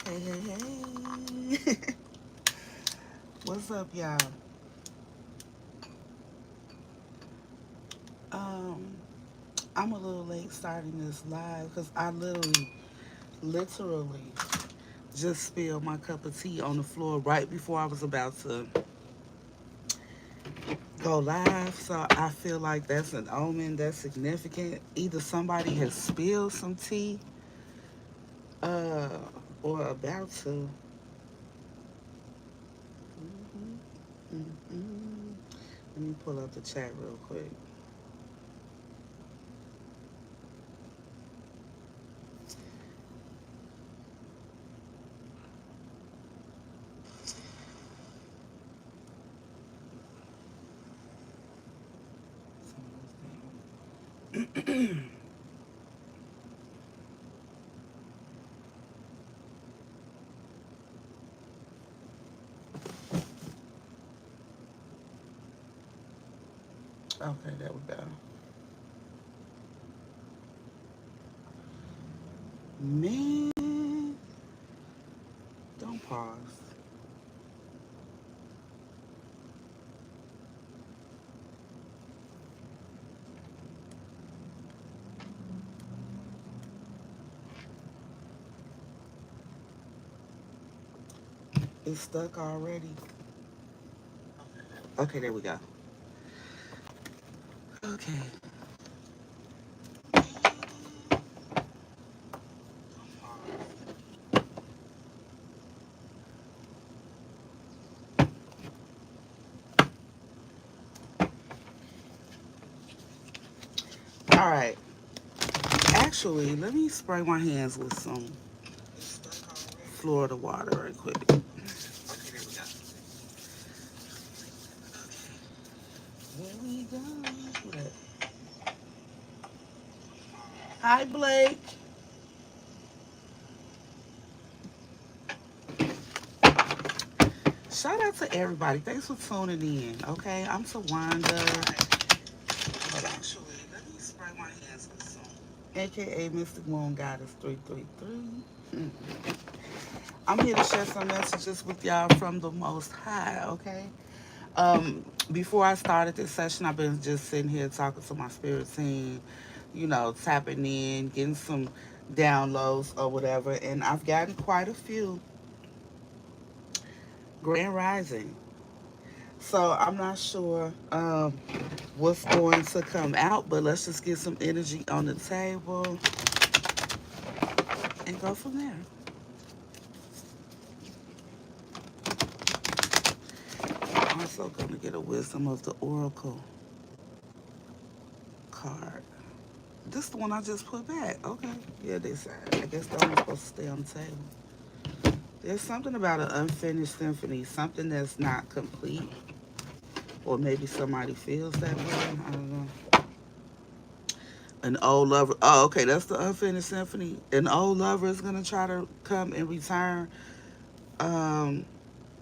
Hey, hey, hey. What's up, y'all? Um, I'm a little late starting this live because I literally just spilled my cup of tea on the floor right before I was about to go live. So I feel like that's an omen that's significant. Either somebody has spilled some tea, uh, or about to. Mm-mm. Let me pull up the chat real quick. Okay, there we go. Man, don't pause. It's stuck already. Okay, there we go. Okay. All right. Actually, let me spray my hands with some Florida water right quick. Okay, there we go. Here we go. Who that? Hi, Blake. Shout out to everybody. Thanks for tuning in. Okay, I'm Tawanda. Actually, let me spray my hands with some. AKA Mystic Moon Goddess 333. I'm here to share some messages with y'all from the Most High, okay? Before I started this session, I've been just sitting here talking to my spirit team, tapping in, getting some downloads or whatever, and I've gotten quite a few. Grand Rising. So I'm not sure what's going to come out, but let's just get some energy on the table and go from there. I'm also going to get a Wisdom of the Oracle card. This is the one I just put back. Okay. Yeah, they said. I guess that one's supposed to stay on the table. There's something about an unfinished symphony, something that's not complete, or maybe somebody feels that way. I don't know. An old lover. Oh, okay, that's the unfinished symphony. An old lover is gonna try to come and return, um,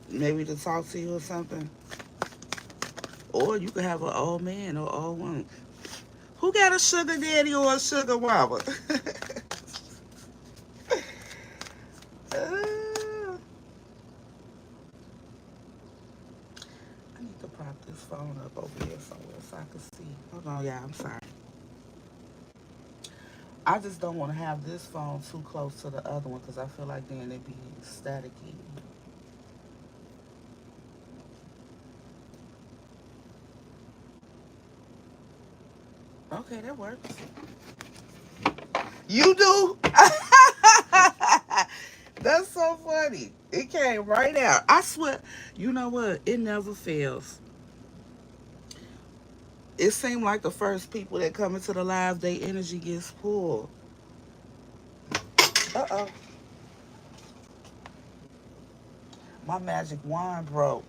maybe to talk to you or something. Or you could have an old man or old woman. Who got a sugar daddy or a sugar mama? I need to prop this phone up over here somewhere so I can see. Hold on, yeah, I'm sorry. I just don't want to have this phone too close to the other one because I feel like then it'd be staticky. Okay, that works. You do? That's so funny. It came right out. I swear, you know what? It never fails. It seemed like the first people that come into the live, their energy gets pulled. Uh-oh. My magic wand broke.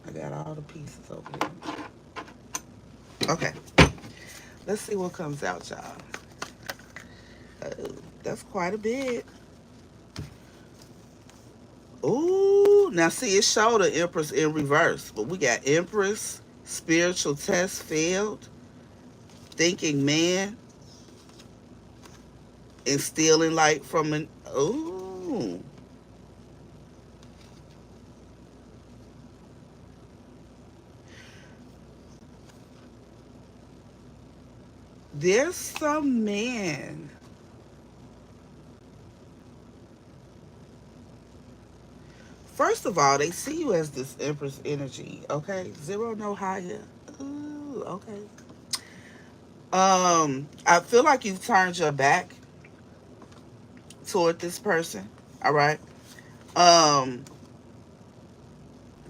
I got all the pieces over here. Okay. Let's see what comes out, y'all. Uh, that's quite a bit. Ooh, now see, it showed the Empress in reverse, but we got Empress, spiritual test failed, thinking man, and stealing like from an ooh. There's some man. First of all, they see you as this Empress energy, okay? Zero no higher. Ooh, okay. I feel like you've turned your back toward this person. All right. Um,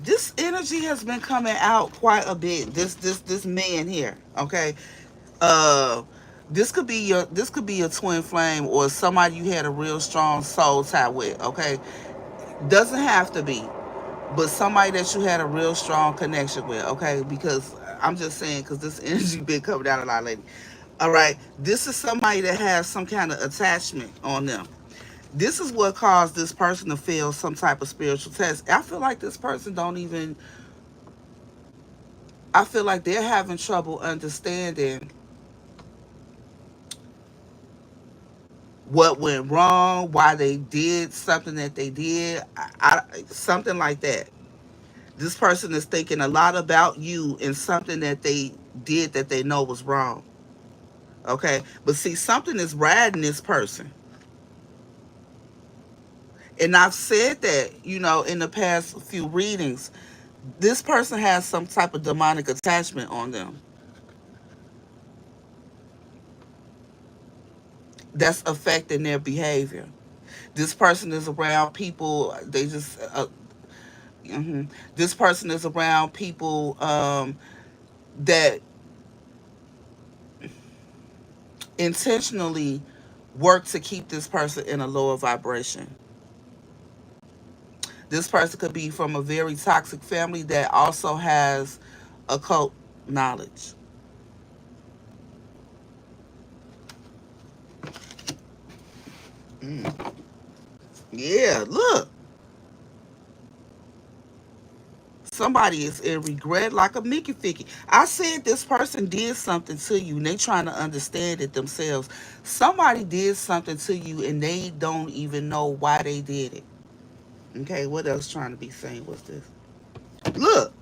this energy has been coming out quite a bit. This man here, okay? Uh this could be your twin flame or somebody you had a real strong soul tie with, okay? Doesn't have to be, but somebody that you had a real strong connection with, okay? Because I'm just saying, because this energy been coming out a lot lately. All right, this is somebody that has some kind of attachment on them. This is what caused this person to fail some type of spiritual test. I feel like this person don't even. I feel like they're having trouble understanding what went wrong, why they did something that they did, something like that. This person is thinking a lot about you and something that they did that they know was wrong. Okay, but see, something is riding this person, and I've said that, in the past few readings. This person has some type of demonic attachment on them that's affecting their behavior. This person is around people. They just. This person is around people that intentionally work to keep this person in a lower vibration. This person could be from a very toxic family that also has occult knowledge. Mm. Yeah, look. Somebody is in regret like a Mickey Ficky. I said this person did something to you and they trying to understand it themselves. Somebody did something to you and they don't even know why they did it. Okay, what else trying to be saying was this? Look,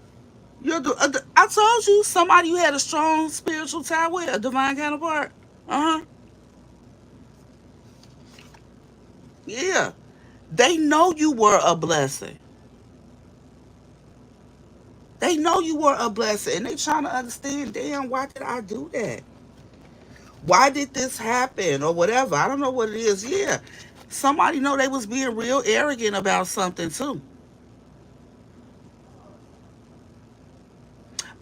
I told you somebody you had a strong spiritual tie with, a divine counterpart. Uh huh. Yeah. They know you were a blessing. They know you were a blessing, and they trying to understand. Damn, why did I do that? Why did this happen, or whatever? I don't know what it is. Yeah, somebody know they was being real arrogant about something too.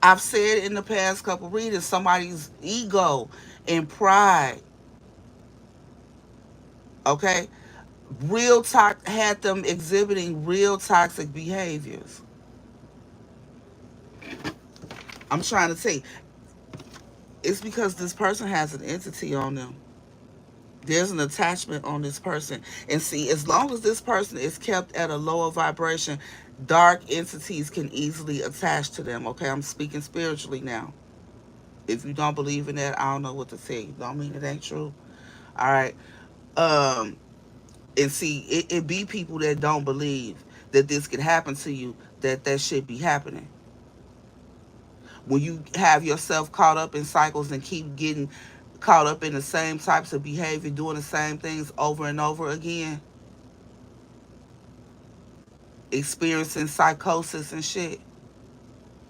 I've said in the past couple readings, somebody's ego and pride. Okay, had them exhibiting real toxic behaviors. I'm trying to say it's because this person has an entity on them. There's an attachment on this person. And see, as long as this person is kept at a lower vibration, dark entities can easily attach to them. Okay, I'm speaking spiritually now. If you don't believe in that, I don't know what to tell you. Don't mean it ain't true. All right. Um, and see, it be people that don't believe that this could happen to you, that should be happening. When you have yourself caught up in cycles and keep getting caught up in the same types of behavior, doing the same things over and over again, experiencing psychosis and shit,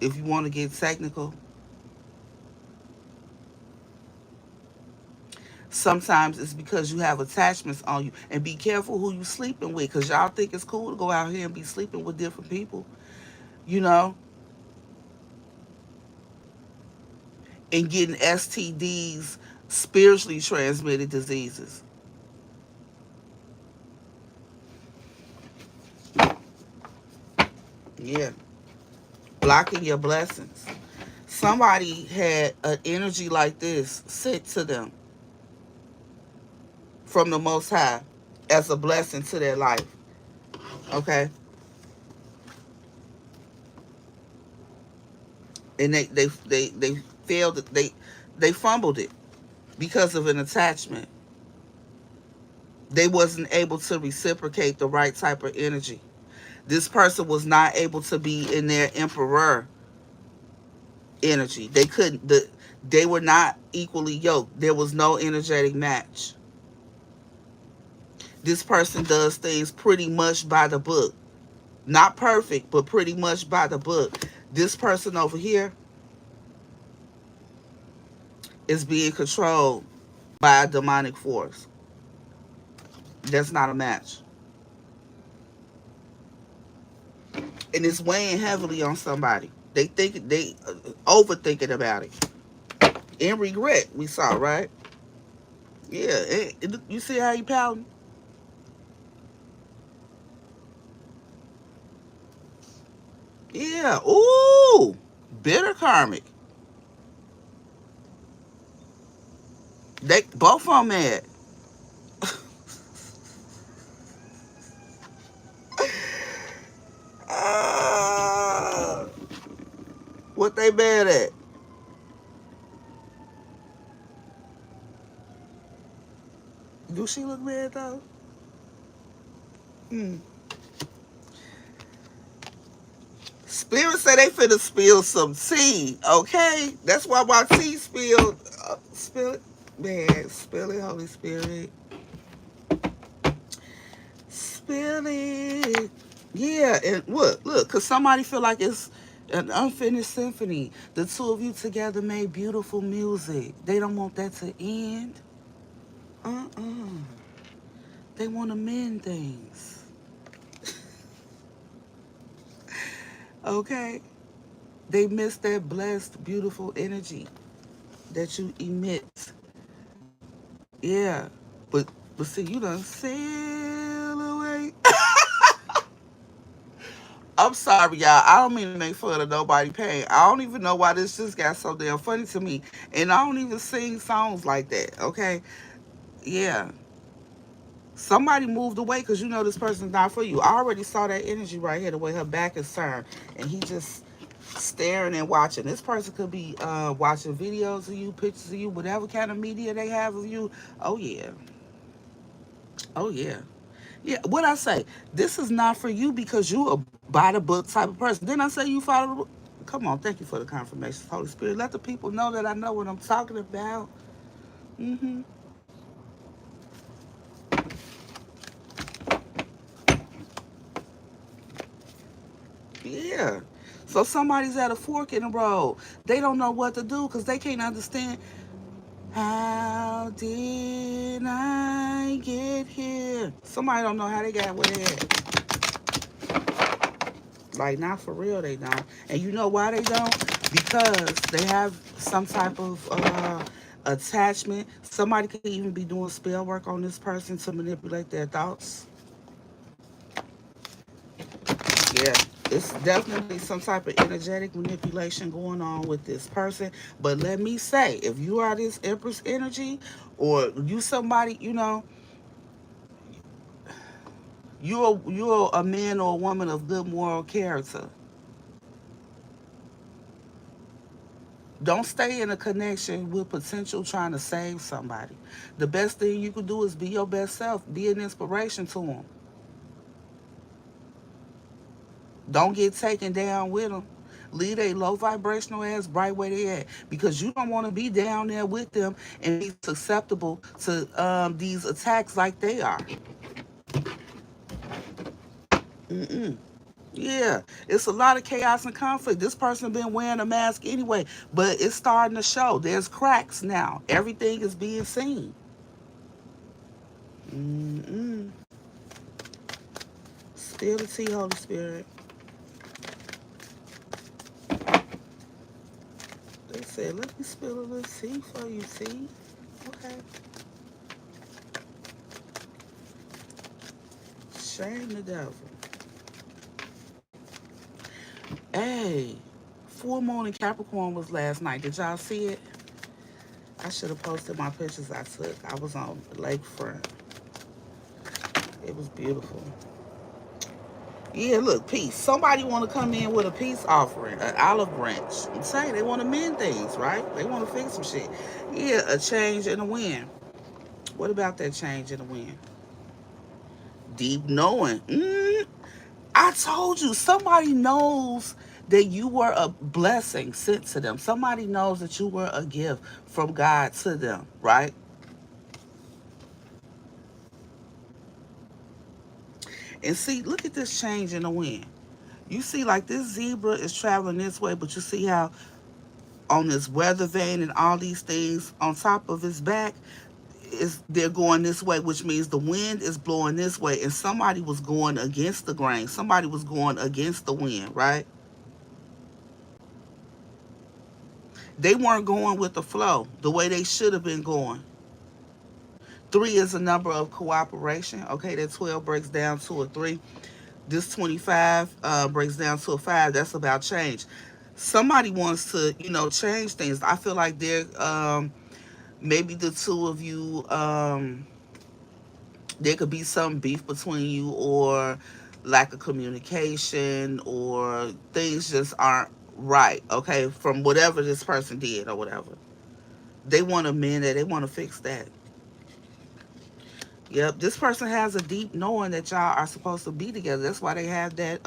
if you want to get technical, sometimes it's because you have attachments on you. And be careful who you sleeping with, because y'all think it's cool to go out here and be sleeping with different people, you know, and getting STDs, spiritually transmitted diseases. Yeah, blocking your blessings. Somebody had an energy like this sent to them from the Most High as a blessing to their life. Okay, and they failed. They fumbled it because of an attachment. They wasn't able to reciprocate the right type of energy. This person was not able to be in their emperor energy. They couldn't. They were not equally yoked. There was no energetic match. This person does things pretty much by the book. Not perfect, but pretty much by the book. This person over here is being controlled by a demonic force. That's not a match. And it's weighing heavily on somebody. They overthinking about it. And regret, we saw, right? Yeah, you see how he pouting? Yeah, ooh, bitter karmic. They both of them mad. uh, what they mad at? Do she look mad though? Hmm. Spirit say they finna spill some tea, okay? That's why my tea spilled. Spill it, man. Spill it, Holy Spirit. Spill it. Yeah, and look, cause somebody feel like it's an unfinished symphony. The two of you together made beautiful music. They don't want that to end. Uh-uh. They want to mend things. Okay? They miss that blessed, beautiful energy that you emit. Yeah. But see, you done sail away. I'm sorry, y'all. I don't mean to make fun of nobody pain. I don't even know why this just got so damn funny to me. And I don't even sing songs like that, okay? Yeah. Somebody moved away because you know this person's not for you. I already saw that energy right here, the way her back is turned. And he just staring and watching. This person could be watching videos of you, pictures of you, whatever kind of media they have of you. Oh, yeah. Oh, yeah. Yeah, what I say, this is not for you because you a by the book type of person. Then I say you follow the book. Come on, thank you for the confirmation, Holy Spirit. Let the people know that I know what I'm talking about. Mm-hmm. Yeah. So somebody's at a fork in the road. They don't know what to do because they can't understand how did I get here. Somebody don't know how they got where they at. Like, not for real, they don't. And you know why they don't? Because they have some type of attachment. Somebody could even be doing spell work on this person to manipulate their thoughts. Yeah, it's definitely some type of energetic manipulation going on with this person. But let me say, if you are this Empress energy, or you somebody, you're a man or a woman of good moral character. Don't stay in a connection with potential trying to save somebody. The best thing you can do is be your best self. Be an inspiration to them. Don't get taken down with them. Leave a low vibrational ass right where they at because you don't want to be down there with them and be susceptible to these attacks like they are. Mm-mm. Yeah, it's a lot of chaos and conflict. This person been wearing a mask anyway, but it's starting to show. There's cracks now. Everything is being seen. Mm-mm. Spill the tea, Holy Spirit. They said, let me spill a little tea for you, tea. Okay. Shame the devil. Hey, full moon in Capricorn was last night. Did y'all see it? I should have posted my pictures I took. I was on the lakefront. It was beautiful. Yeah, look, peace. Somebody want to come in with a peace offering, an olive branch. I'm saying they want to mend things, right? They want to fix some shit. Yeah, a change in the wind. What about that change in the wind? Deep knowing. I told you, somebody knows that you were a blessing sent to them. Somebody knows that you were a gift from God to them, right? And see, look at this change in the wind. You see, like this zebra is traveling this way, but you see how on this weather vane and all these things on top of his back is they're going this way, which means the wind is blowing this way, and somebody was going against the grain. Somebody was going against the wind, right? They weren't going with the flow the way they should have been going. Three is a number of cooperation. Okay, that 12 breaks down to a three. This 25 breaks down to a five. That's about change. Somebody wants to, change things. I feel like they're maybe the two of you, there could be some beef between you, or lack of communication, or things just aren't right. Okay, from whatever this person did or whatever. They want to mend it. They want to fix that. Yep, this person has a deep knowing that y'all are supposed to be together. That's why they have that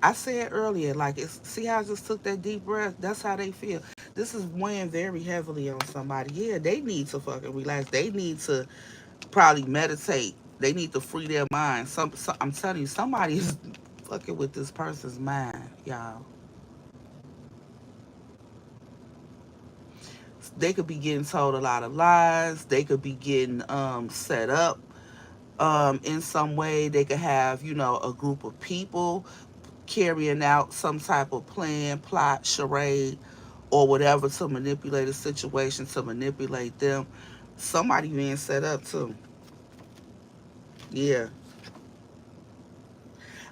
I said earlier, like, see how I just took that deep breath? That's how they feel. This is weighing very heavily on somebody. Yeah, they need to fucking relax. They need to probably meditate. They need to free their mind. I'm telling you, somebody is fucking with this person's mind, y'all. They could be getting told a lot of lies. They could be getting set up in some way. They could have, a group of people carrying out some type of plan, plot, charade, or whatever to manipulate a situation, to manipulate them. Somebody being set up too. Yeah.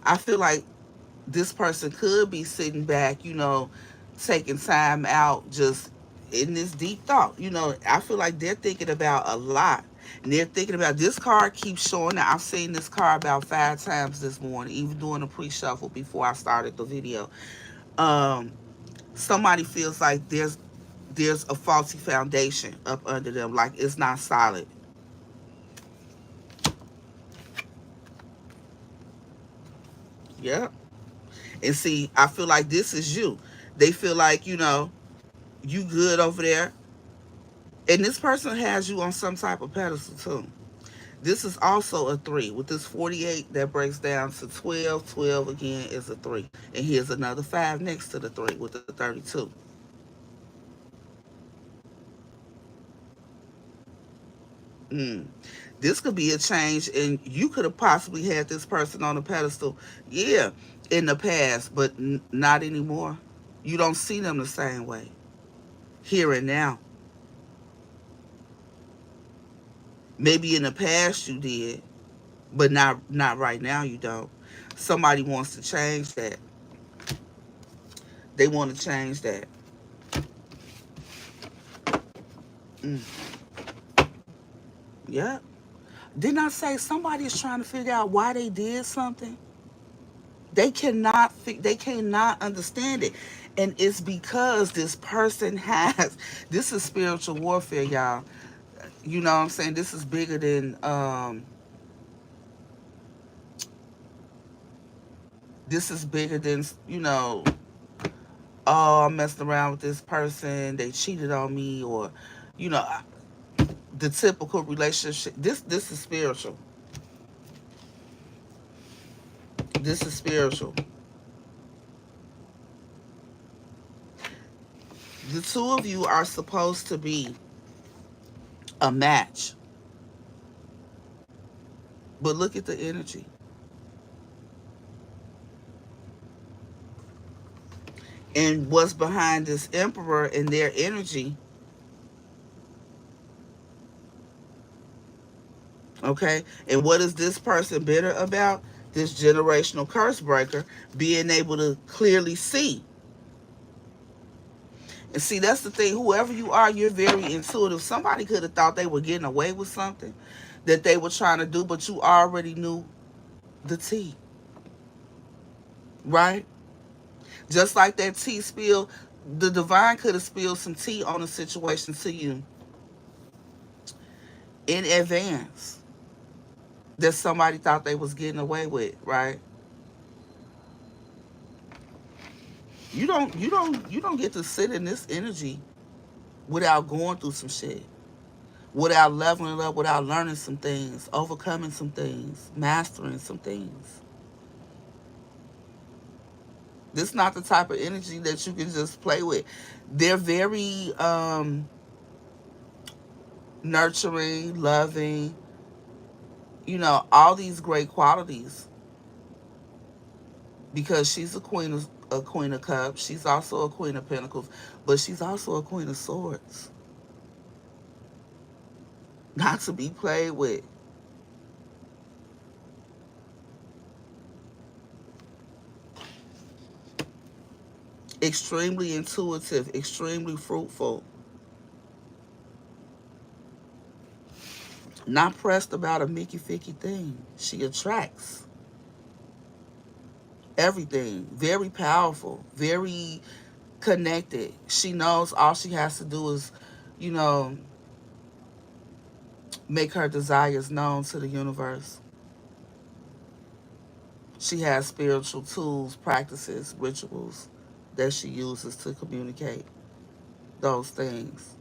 I feel like this person could be sitting back, taking time out just in this deep thought. I feel like they're thinking about a lot. And they're thinking about this card keeps showing up. I've seen this card about 5 times this morning, even doing a pre-shuffle before I started the video. Um, Somebody feels like there's a faulty foundation up under them, like it's not solid. Yeah. And see, I feel like this is you. They feel like, you good over there. And this person has you on some type of pedestal too. This is also a three. With this 48, that breaks down to 12. 12 again is a three. And here's another five next to the three with the 32. Mm. This could be a change, and you could have possibly had this person on a pedestal, yeah, in the past, but not anymore. You don't see them the same way here and now. Maybe in the past you did, but not right now. You don't. Somebody wants to change that. They want to change that. Mm. Yeah. Didn't I say somebody is trying to figure out why they did something? They cannot understand it, and it's because this person has this is spiritual warfare, y'all. You know what I'm saying? This is bigger than this is bigger than oh, I messed around with this person, they cheated on me, or you know the typical relationship. This is spiritual. This is spiritual. The two of you are supposed to be a match, but look at the energy. And what's behind this emperor and their energy, okay? And what is this person bitter about? This generational curse breaker being able to clearly see. And see, that's the thing. Whoever you are, you're very intuitive. Somebody could have thought they were getting away with something that they were trying to do, but you already knew the tea, right? Just like that tea spill, The divine could have spilled some tea on a situation to you in advance that somebody thought they was getting away with, right? You don't get to sit in this energy without going through some shit, without leveling up, without learning some things, overcoming some things, mastering some things. This is not the type of energy that you can just play with. They're very nurturing, loving, all these great qualities because she's a queen of cups. She's also a queen of pentacles, but she's also a queen of swords. Not to be played with. Extremely intuitive, extremely fruitful. Not pressed about a Mickey Ficky thing. She attracts everything. Very powerful, very connected. She knows all she has to do is, you know, make her desires known to the universe. She has spiritual tools, practices, rituals that she uses to communicate those things.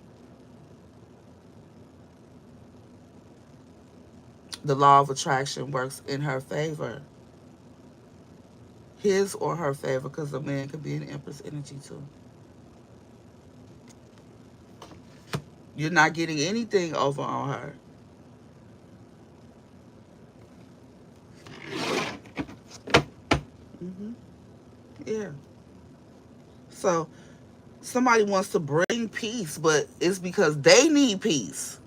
The law of attraction works in her favor, his or her favor, because a man could be an Empress energy too. You're not getting anything over on her. Hmm. Yeah. So somebody wants to bring peace, but it's because they need peace.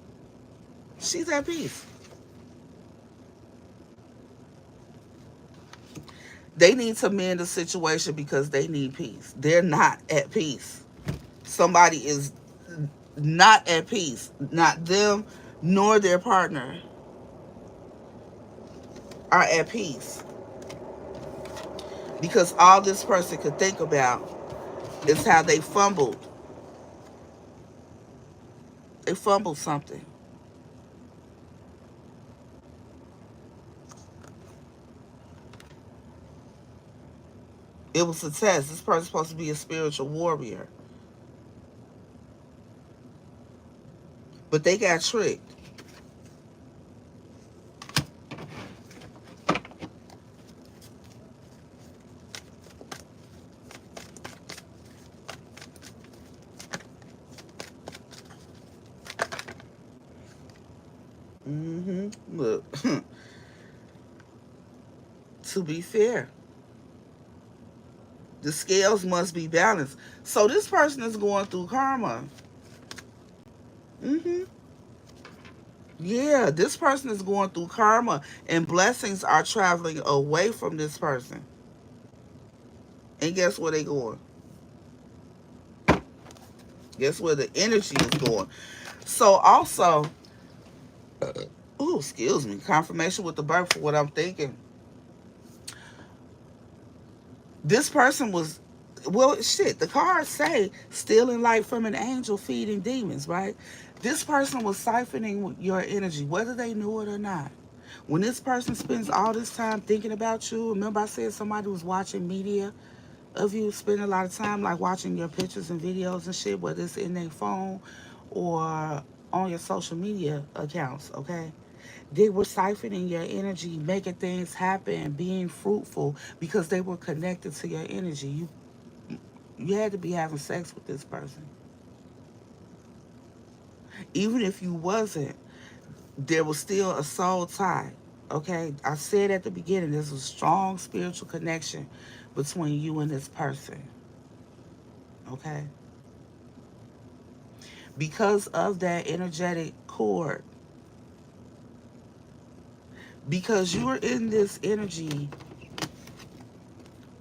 She's at peace. They need to mend the situation because they need peace. They're not at peace. Somebody is not at peace. Not them nor their partner are at peace. Because all this person could think about is how they fumbled. They fumbled something. It was a test. This person's supposed to be a spiritual warrior. But they got tricked. Look, to be fair, the scales must be balanced. So this person is going through karma. hmm Yeah, this person is going through karma, and blessings are traveling away from this person. And guess where they going? Guess where the energy is going? So also, oh, excuse me, confirmation with the birth for what I'm thinking. This person was, well, shit, the cards say stealing light from an angel, feeding demons, right? This person was siphoning your energy, whether they knew it or not. When this person spends all this time thinking about you, remember I said somebody was watching media of you, spending a lot of time like watching your pictures and videos and shit, whether it's in their phone or on your social media accounts, okay? They were siphoning your energy, making things happen, being fruitful because they were connected to your energy. You had to be having sex with this person. Even if you wasn't, there was still a soul tie. Okay? I said at the beginning there's a strong spiritual connection between you and this person. Okay? Because of that energetic cord, because you're in this energy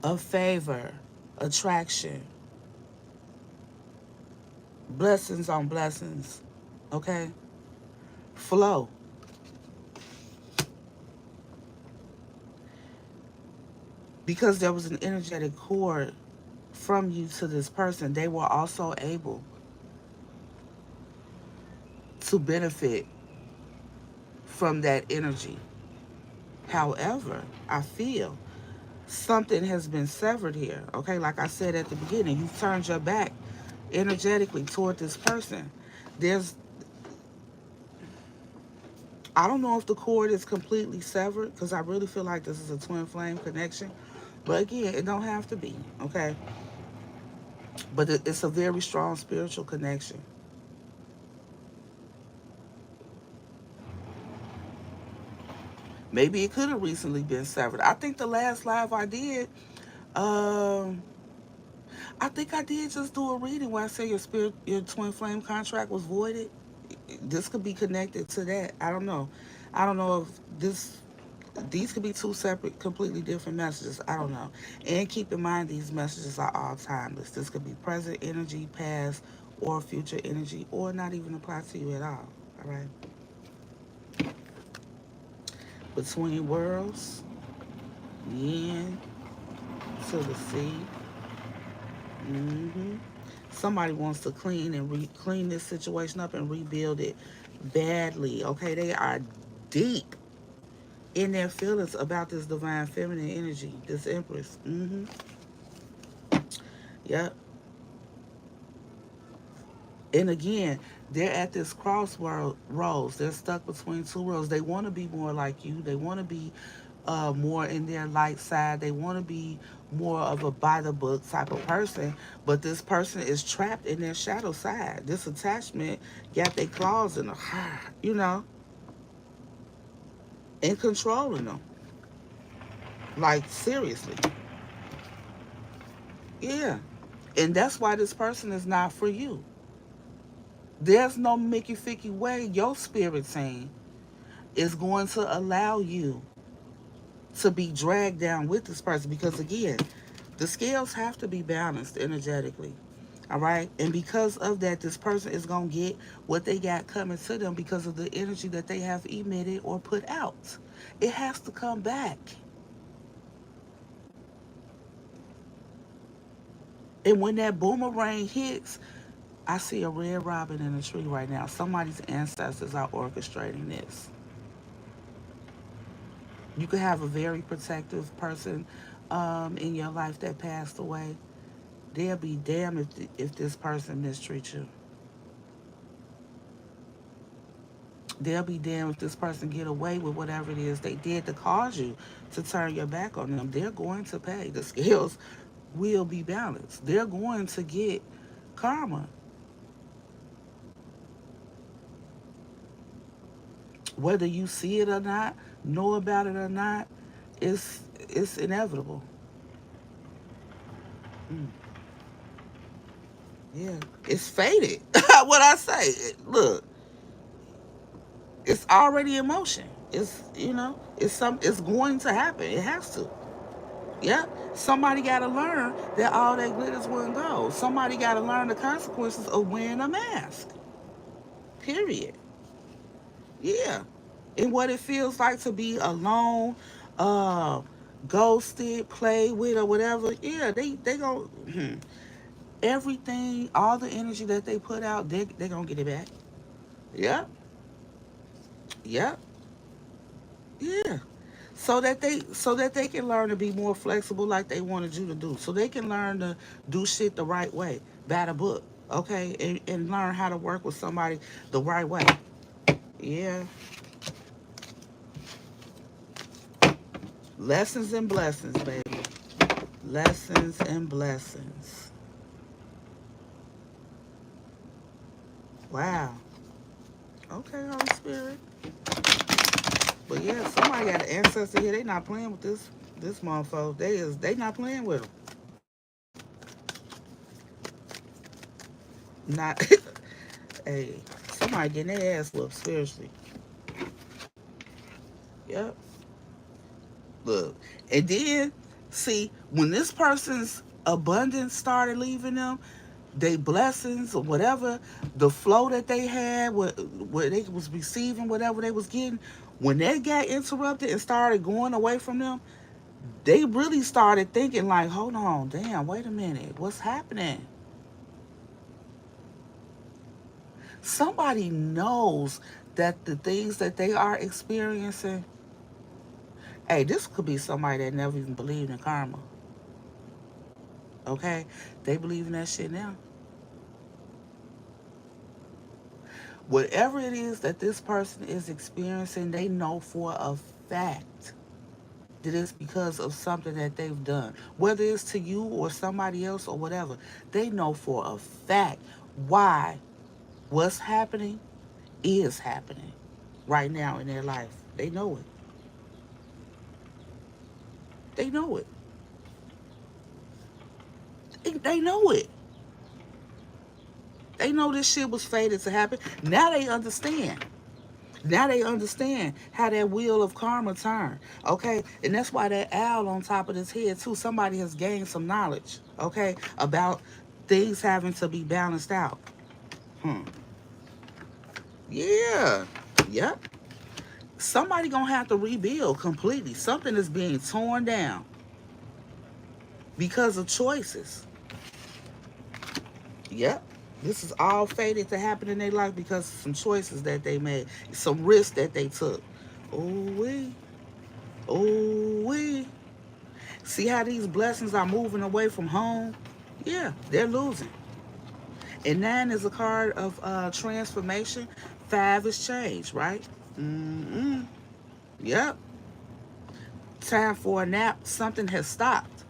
of favor, attraction, blessings on blessings, okay? Flow. Because there was an energetic cord from you to this person, they were also able to benefit from that energy. However, I feel something has been severed here. Okay, like I said at the beginning, you've turned your back energetically toward this person. There's, I don't know if the cord is completely severed because I really feel like this is a twin flame connection. But again, it don't have to be. Okay, but it's a very strong spiritual connection. Maybe it could have recently been severed. I think the last live I did, um, I think I did just do a reading where I said your twin flame contract was voided. This could be connected to that. I don't know. I don't know if these could be two separate, completely different messages. I don't know. And keep in mind, these messages are all timeless. This could be present energy, past, or future energy, or not even apply to you at all. All right. Between worlds, yin to the sea. hmm Somebody wants to clean this situation up and rebuild it badly. Okay, they are deep in their feelings about this divine feminine energy, this Empress. Yep. And again, they're at this crossroads. They're stuck between two roads. They want to be more like you. They want to be more in their light side. They want to be more of a by the book type of person. But this person is trapped in their shadow side. This attachment got their claws in them, you know, and controlling them. Like, seriously. Yeah. And that's why this person is not for you. There's no Mickey Ficky way your spirit saying is going to allow you to be dragged down with this person because, again, the scales have to be balanced energetically. All right. And because of that, this person is going to get what they got coming to them because of the energy that they have emitted or put out. It has to come back. And when that boomerang hits, I see a red robin in a tree right now. Somebody's ancestors are orchestrating this. You could have a very protective person in your life that passed away. They'll be damned if this person mistreats you. They'll be damned if this person get away with whatever it is they did to cause you to turn your back on them. They're going to pay. The scales will be balanced. They're going to get karma. Whether you see it or not, know about it or not, it's inevitable. Mm, yeah, it's fated. What I say, look, it's already in motion. It's going to happen. It has to. Yeah. Somebody got to learn that all that glitters wouldn't go. Somebody got to learn the consequences of wearing a mask. Period. Yeah. And what it feels like to be alone, uh, ghosted, played with, or whatever. Yeah, they go everything, all the energy that they put out, they gonna get it back. Yep. Yep. Yeah. So that they can learn to be more flexible like they wanted you to do. So they can learn to do shit the right way, by the book, okay? And learn how to work with somebody the right way. Yeah. Lessons and blessings, baby. Lessons and blessings. Wow. Okay, Holy Spirit. But yeah, somebody got an ancestor here. They not playing with this motherfucker. They not playing with them. Not hey, somebody getting their ass whooped spiritually. Yep. Look. And then see, when this person's abundance started leaving them, they blessings or whatever, the flow that they had, where they was receiving whatever they was getting, when they got interrupted and started going away from them, they really started thinking like, hold on, damn, wait a minute, what's happening? Somebody knows that the things that they are experiencing, hey, this could be somebody that never even believed in karma. Okay? They believe in that shit now. Whatever it is that this person is experiencing, they know for a fact that it's because of something that they've done. Whether it's to you or somebody else or whatever, they know for a fact why what's happening is happening right now in their life. They know it. They know it. They know it. They know this shit was fated to happen. Now they understand. Now they understand how that wheel of karma turn. Okay? And that's why that owl on top of his head, too, somebody has gained some knowledge, okay, about things having to be balanced out. Hmm. Yeah. Yep. Somebody gonna have to rebuild completely. Something is being torn down because of choices. Yep. This is all fated to happen in their life because of some choices that they made, some risks that they took. Ooh wee. Ooh wee. See how these blessings are moving away from home? Yeah, they're losing. And 9 is a card of transformation. 5 is change, right? Mm-mm. Yep. Time for a nap. Something has stopped.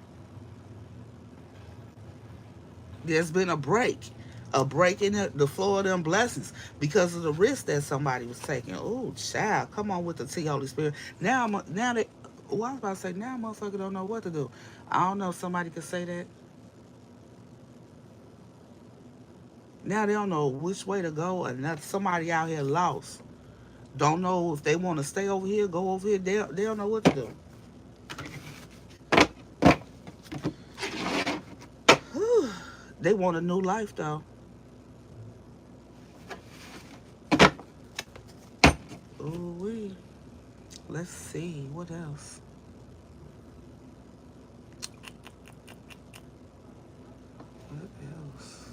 There's been a break in the flow of them blessings because of the risk that somebody was taking. Oh, child, come on with the T Holy Spirit. Now they, well, I was about to say now, motherfucker don't know what to do. I don't know if somebody could say that. Now they don't know which way to go, and that somebody out here lost. Don't know if they want to stay over here, go over here. They don't know what to do. They want a new life though. Ooh wee. Let's see what else. What else?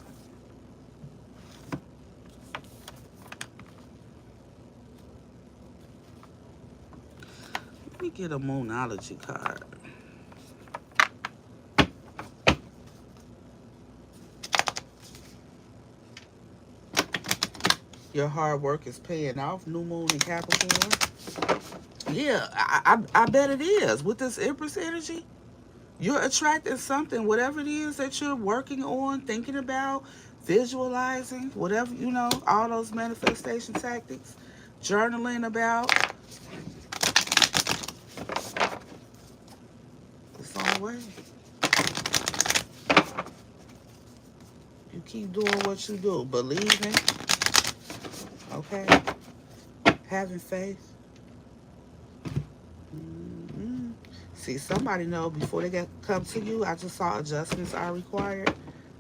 Let me get a Moonology card. Your hard work is paying off. New moon in Capricorn. Yeah, I bet it is. With this Empress energy, you're attracting something, whatever it is that you're working on, thinking about, visualizing, whatever, all those manifestation tactics, journaling about. It's on the way. You keep doing what you do, believing, okay, having faith. Mm-hmm. See, somebody know before they come to you. I just saw adjustments are required.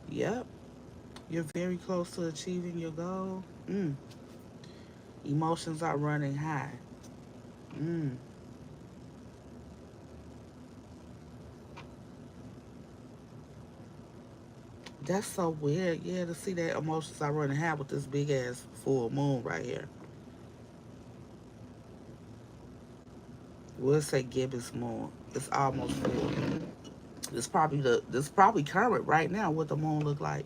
Yep, you're very close to achieving your goal. Emotions are running high. Mm. That's so weird. Yeah, to see that emotions are running high with this big ass full moon right here. We'll say gibbous moon. It's almost full. This probably current right now. What the moon look like?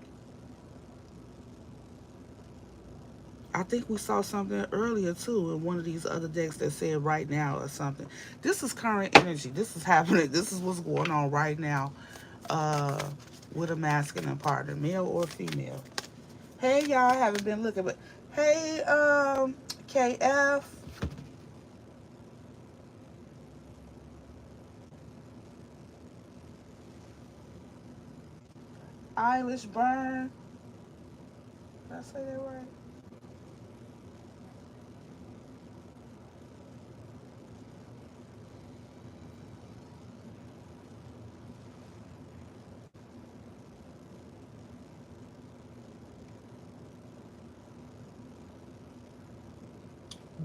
I think we saw something earlier too in one of these other decks that said right now or something. This is current energy. This is happening. This is what's going on right now uh, with a masculine partner, male or female. Hey, y'all, I haven't been looking, but hey, KF, Eilish Burn. Did I say that right?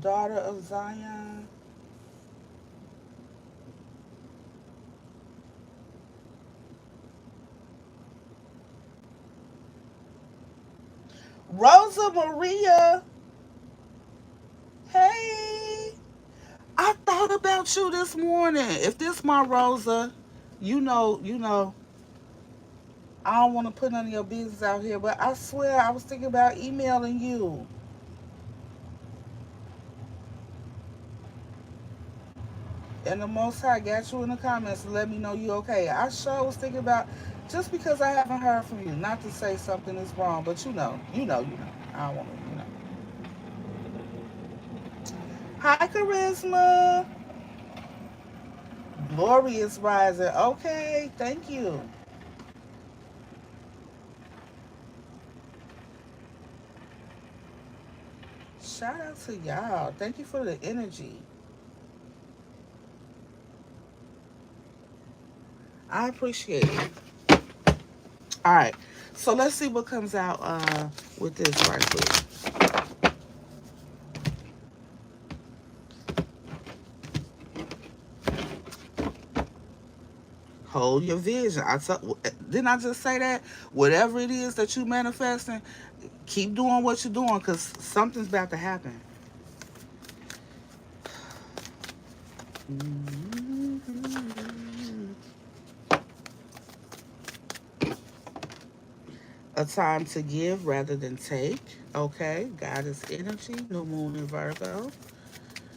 Daughter of Zion. Rosa Maria, hey. I thought about you this morning. If this my Rosa, you know, I don't want to put none of your business out here, but I swear I was thinking about emailing you. And the Most High got you in the comments to let me know you okay. I sure was thinking about, just because I haven't heard from you, not to say something is wrong, but you know. I don't want to. Hi, Charisma. Glorious rising. Okay, thank you. Shout out to y'all. Thank you for the energy. I appreciate it. All right, so let's see what comes out with this right quick. Hold your vision. Didn't I just say that? Whatever it is that you manifesting, keep doing what you're doing, because something's about to happen. A time to give rather than take. Okay, Goddess energy. New moon in Virgo.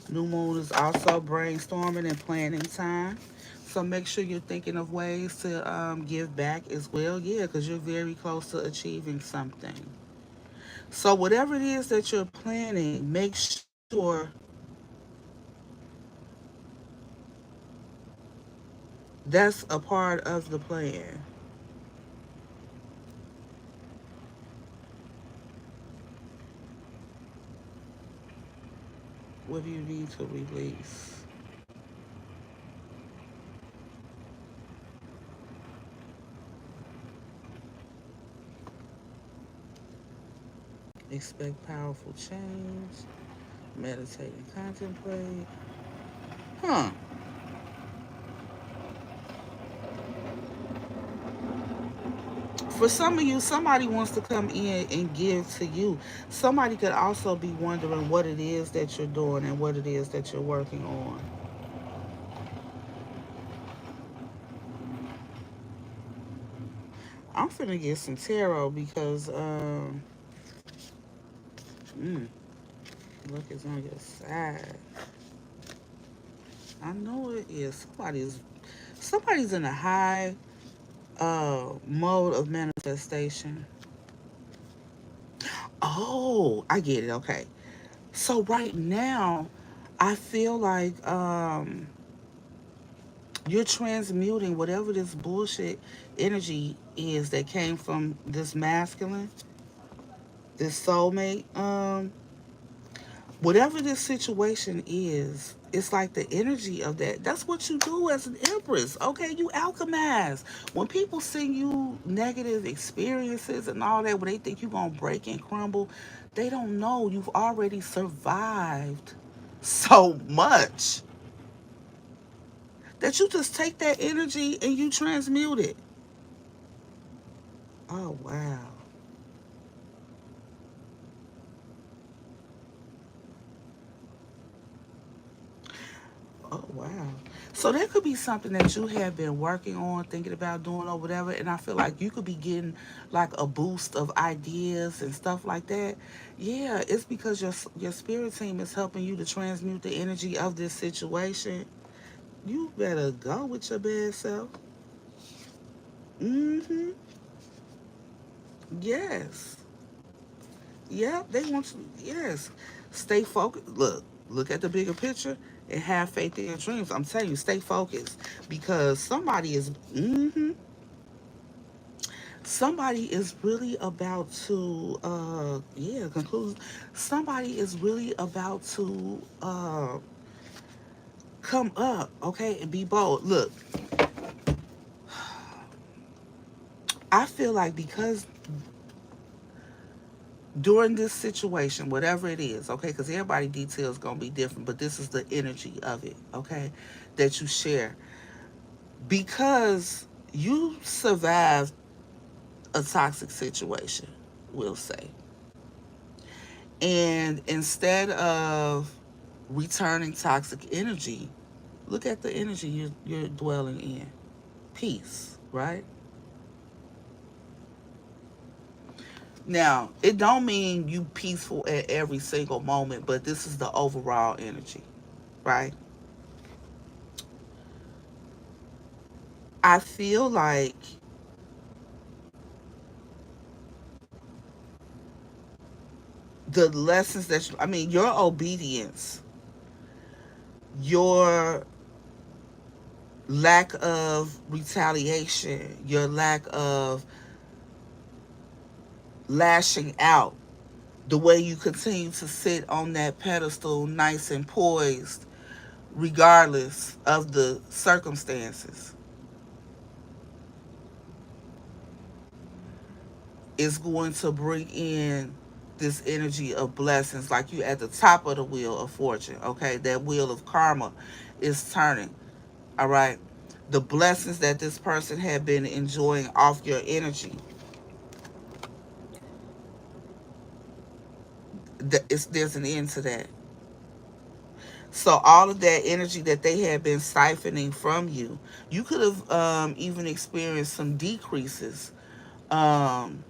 New moon is also brainstorming and planning time. So make sure you're thinking of ways to give back as well. Yeah, because you're very close to achieving something. So whatever it is that you're planning, make sure that's a part of the plan. What do you need to release? Expect powerful change. Meditate and contemplate. Huh. For some of you, somebody wants to come in and give to you. Somebody could also be wondering what it is that you're doing and what it is that you're working on. I'm finna get some tarot because mm, luck is on your side. I know it is. Somebody's in a high mode of manifestation. Oh, I get it. Okay. So right now, I feel like you're transmuting whatever this bullshit energy is that came from this masculine, this soulmate. Whatever this situation is, it's like the energy of that. That's what you do as an empress. Okay, you alchemize. When people send you negative experiences and all that, when they think you're gonna break and crumble, they don't know you've already survived so much that you just take that energy and you transmute it. Oh wow. Oh wow. So that could be something that you have been working on, thinking about doing or whatever, and I feel like you could be getting like a boost of ideas and stuff like that. Yeah, it's because your spirit team is helping you to transmute the energy of this situation. You better go with your bad self. Mhm. Yes. Yep, they want you. Yes. Stay focused. Look at the bigger picture and have faith in your dreams. I'm telling you, stay focused because somebody is really about to yeah, conclusion. Somebody is really about to come up, okay, and be bold. Look, I feel like because during this situation, whatever it is, okay, because everybody details gonna be different, but this is the energy of it, okay, that you share. Because you survived a toxic situation, we'll say. And instead of returning toxic energy, look at the energy you're dwelling in. Peace, right? Now, it don't mean you peaceful at every single moment, but this is the overall energy, right? I feel like the lessons that I mean, your obedience, your lack of retaliation, your lack of lashing out, the way you continue to sit on that pedestal nice and poised regardless of the circumstances, is going to bring in this energy of blessings, like you at the top of the wheel of fortune. Okay, that wheel of karma is turning. All right, the blessings that this person had been enjoying off your energy, there's an end to that. So all of that energy that they had been siphoning from you, you could have even experienced some decreases um,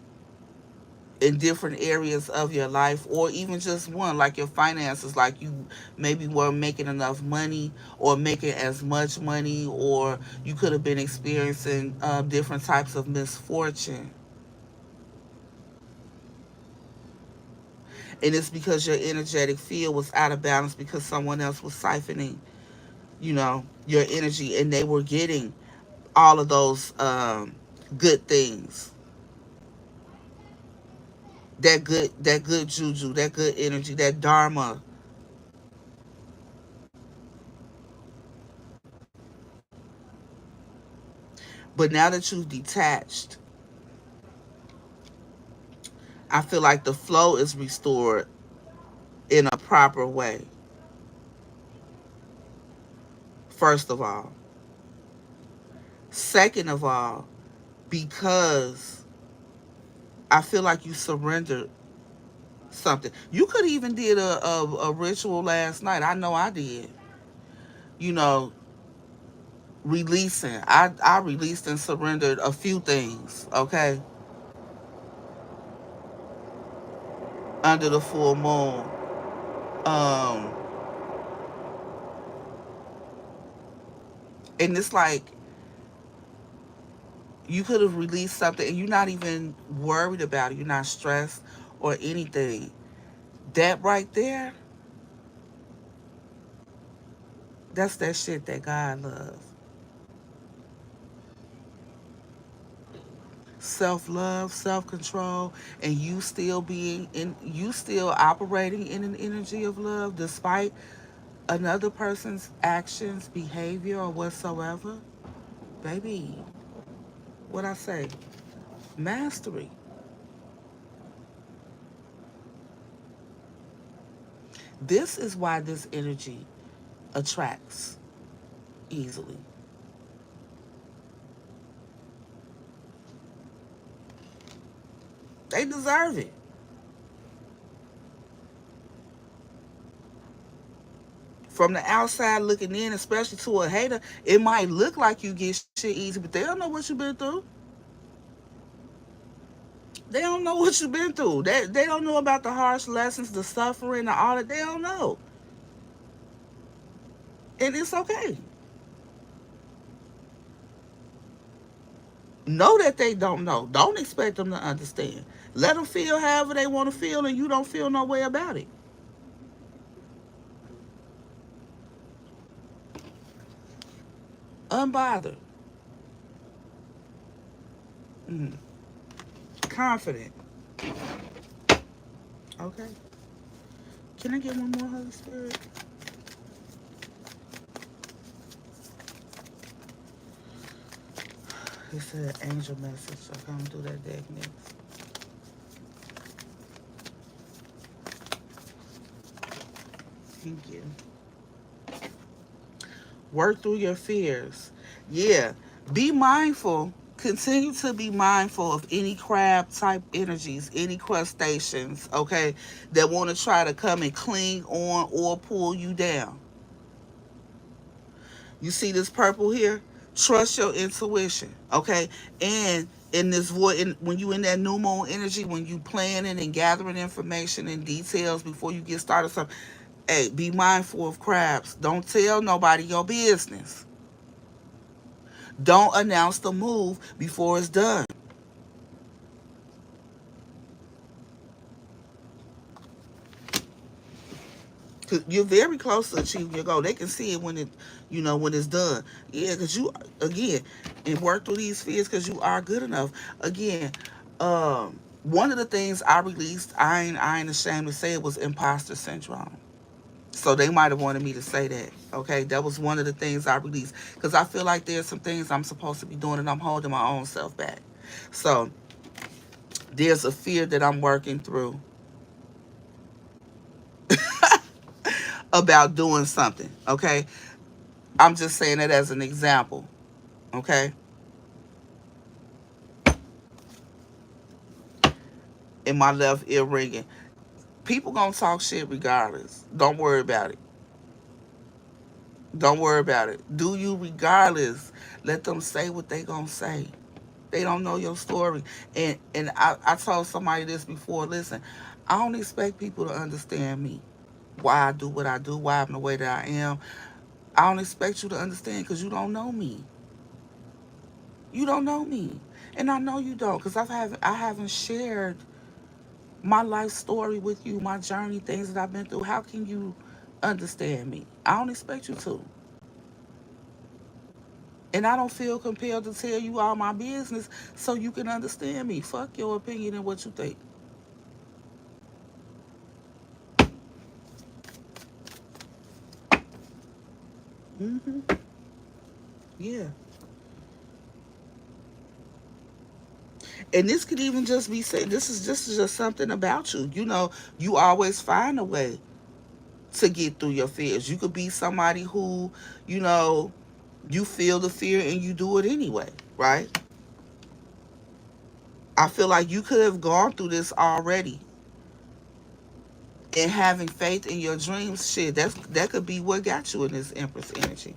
in different areas of your life, or even just one, like your finances, like you maybe weren't making enough money or making as much money, or you could have been experiencing different types of misfortune. And it's because your energetic field was out of balance because someone else was siphoning, your energy, and they were getting all of those good things, that good juju, that good energy, that dharma. But now that you've detached, I feel like the flow is restored in a proper way. First of all, second of all, because I feel like you surrendered something. You could even did a ritual last night. I know I did. You know, releasing. I released and surrendered a few things. Okay, under the full moon. Um, and it's like you could have released something and you're not even worried about it. You're not stressed or anything. That right there, that's that shit that God loves. Self-love, self-control, and you still operating in an energy of love despite another person's actions, behavior, or whatsoever. Baby, what I say? Mastery. This is why this energy attracts easily. They deserve it. From the outside looking in, especially to a hater, it might look like you get shit easy, but they don't know what you've been through. They don't know what you've been through. They don't know about the harsh lessons, the suffering, the all that. They don't know. And it's okay. Know that they don't know. Don't expect them to understand. Let them feel however they want to feel, and you don't feel no way about it. Unbothered. Mm. Confident. Okay. Can I get one more, Holy Spirit? He said angel message. So come do that deck next. Thank you. Work through your fears. Yeah. Be mindful Continue to be mindful of any crab type energies, any crustaceans, okay, that want to try to come and cling on or pull you down. You see this purple here? Trust your intuition, okay? And in this void, when you in that new moon energy, when you planning and gathering information and details before you get started, so hey, be mindful of crabs. Don't tell nobody your business. Don't announce the move before it's done. 'Cause you're very close to achieving your goal. They can see it when when it's done. Yeah, because you, again, and work through these fears because you are good enough. Again, one of the things I released, I ain't ashamed to say it, was imposter syndrome. So they might have wanted me to say that. Okay, that was one of the things I released because I feel like there's some things I'm supposed to be doing and I'm holding my own self back. So there's a fear that I'm working through about doing something. Okay, I'm just saying it as an example. Okay, in my left ear ringing. People gonna talk shit regardless. Don't worry about it. Don't worry about it. Do you regardless. Let them say what they gonna say. They don't know your story. And I told somebody this before. Listen, I don't expect people to understand me. Why I do what I do, why I'm the way that I am. I don't expect you to understand because you don't know me. You don't know me. And I know you don't because I haven't shared my life story with you, my journey, things that I've been through. How can you understand me? I don't expect you to. And I don't feel compelled to tell you all my business so you can understand me. Fuck your opinion and what you think. Hmm. Yeah. And this could even just be said, this is just something about you. You always find a way to get through your fears. You could be somebody who, you know, you feel the fear and you do it anyway, right? I feel like you could have gone through this already. And having faith in your dreams, shit, that could be what got you in this Empress energy.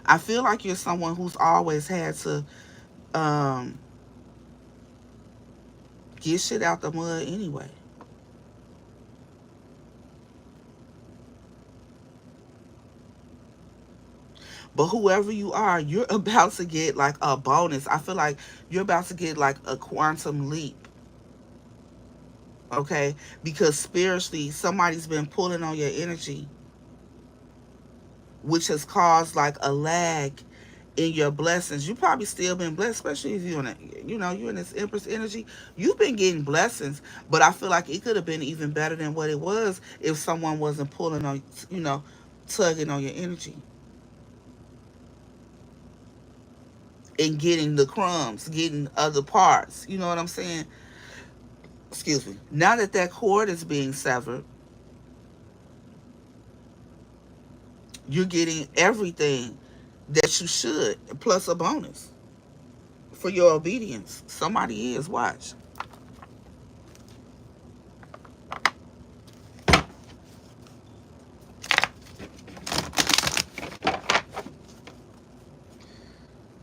I feel like you're someone who's always had to um get shit out the mud anyway. But whoever you are, you're about to get like a bonus. I feel like you're about to get like a quantum leap, okay? Because spiritually, somebody's been pulling on your energy, which has caused like a lag in your blessings. You probably still been blessed, especially if you're in this Empress energy. You've been getting blessings, but I feel like it could have been even better than what it was if someone wasn't pulling on, tugging on your energy and getting the crumbs, getting other parts. You know what I'm saying? Excuse me. Now that that cord is being severed, you're getting everything that you should, plus a bonus for your obedience. Somebody is. Watch.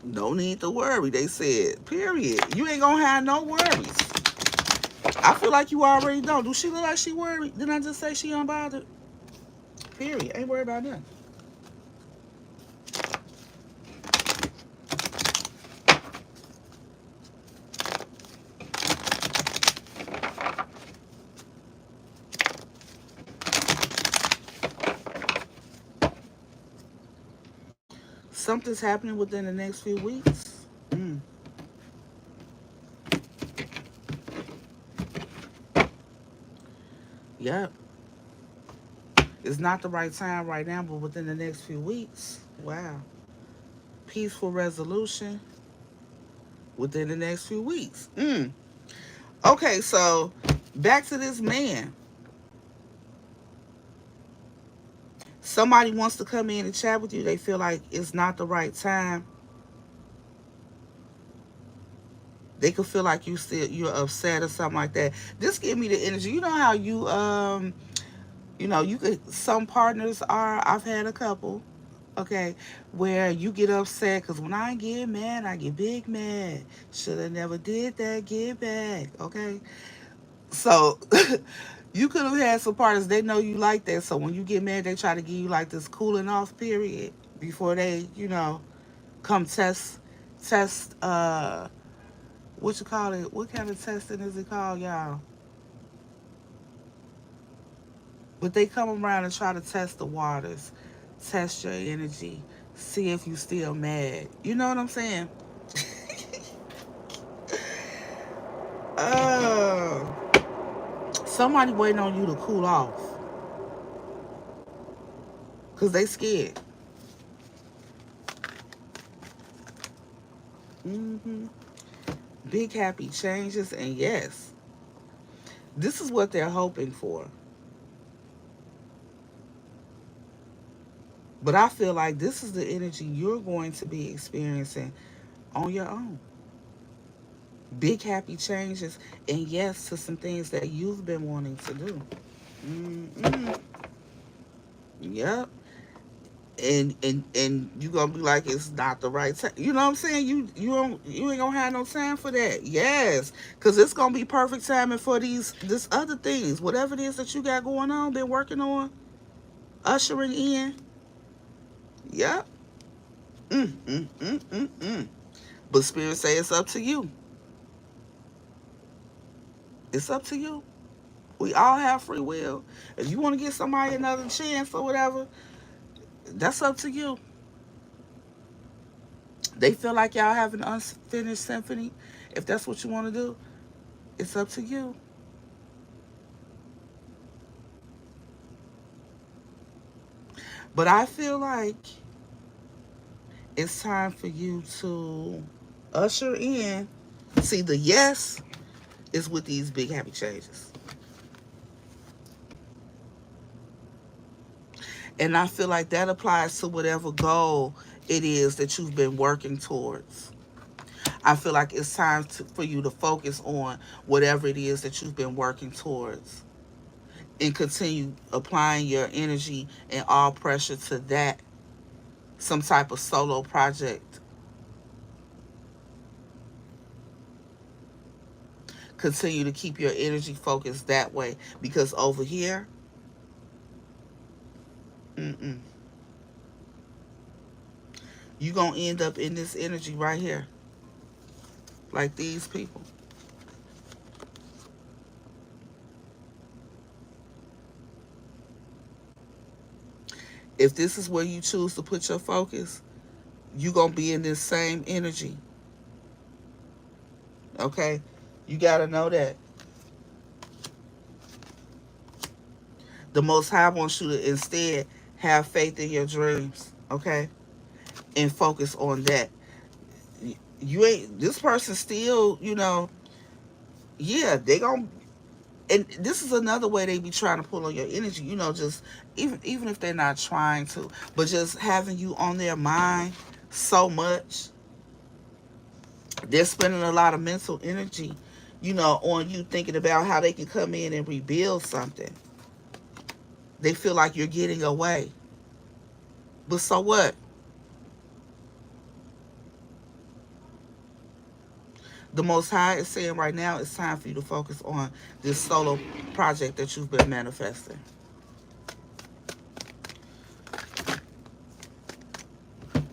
No need to worry. They said, period. You ain't gonna have no worries. I feel like you already know. Do she look like she worried? Didn't I just say she unbothered? Period. Ain't worried about nothing. Something's happening within the next few weeks. Mm. Yep. It's not the right time right now, but within the next few weeks. Wow. Peaceful resolution within the next few weeks. Mm. Okay, so back to this man. Somebody wants to come in and chat with you. They feel like it's not the right time. They could feel like you're upset or something like that. This give me the energy. You know how you could, some partners are, I've had a couple, okay, where you get upset because when I get mad, I get big mad. Should have never did that, get back, okay? So you could have had some partners, they know you like that. So when you get mad, they try to give you like this cooling off period before they, come test, what you call it? What kind of testing is it called, y'all? But they come around and try to test the waters, test your energy, see if you still mad. You know what I'm saying? Uh, somebody waiting on you to cool off because they scared. hmm Big happy changes, and yes, this is what they're hoping for. But I feel like this is the energy you're going to be experiencing on your own. Big happy changes, and yes to some things that you've been wanting to do. Mm-hmm. Yep. And you gonna be like it's not the right time. You know what I'm saying? You ain't gonna have no time for that. Yes, because it's gonna be perfect timing for this other things, whatever it is that you got going on, been working on, ushering in. Yep. Mm, mm, mm, mm, mm. But spirit say it's up to you. It's up to you. We all have free will. If you want to give somebody another chance or whatever, that's up to you. They feel like y'all have an unfinished symphony. If that's what you want to do, it's up to you. But I feel like it's time for you to usher in. See, the yes is with these big happy changes. And I feel like that applies to whatever goal it is that you've been working towards. I feel like it's time for you to focus on whatever it is that you've been working towards and continue applying your energy and all pressure to that, some type of solo project. Continue to keep your energy focused that way because over here, mm-mm, you're going to end up in this energy right here, like these people. If this is where you choose to put your focus, you're going to be in this same energy. Okay? You got to know that. The Most High wants you to instead have faith in your dreams. Okay? And focus on that. You ain't, this person still, yeah, they going to, and this is another way they be trying to pull on your energy, just even if they're not trying to, but just having you on their mind so much. They're spending a lot of mental energy, on you thinking about how they can come in and rebuild something. They feel like you're getting away. But so what? The Most High is saying right now it's time for you to focus on this solo project that you've been manifesting.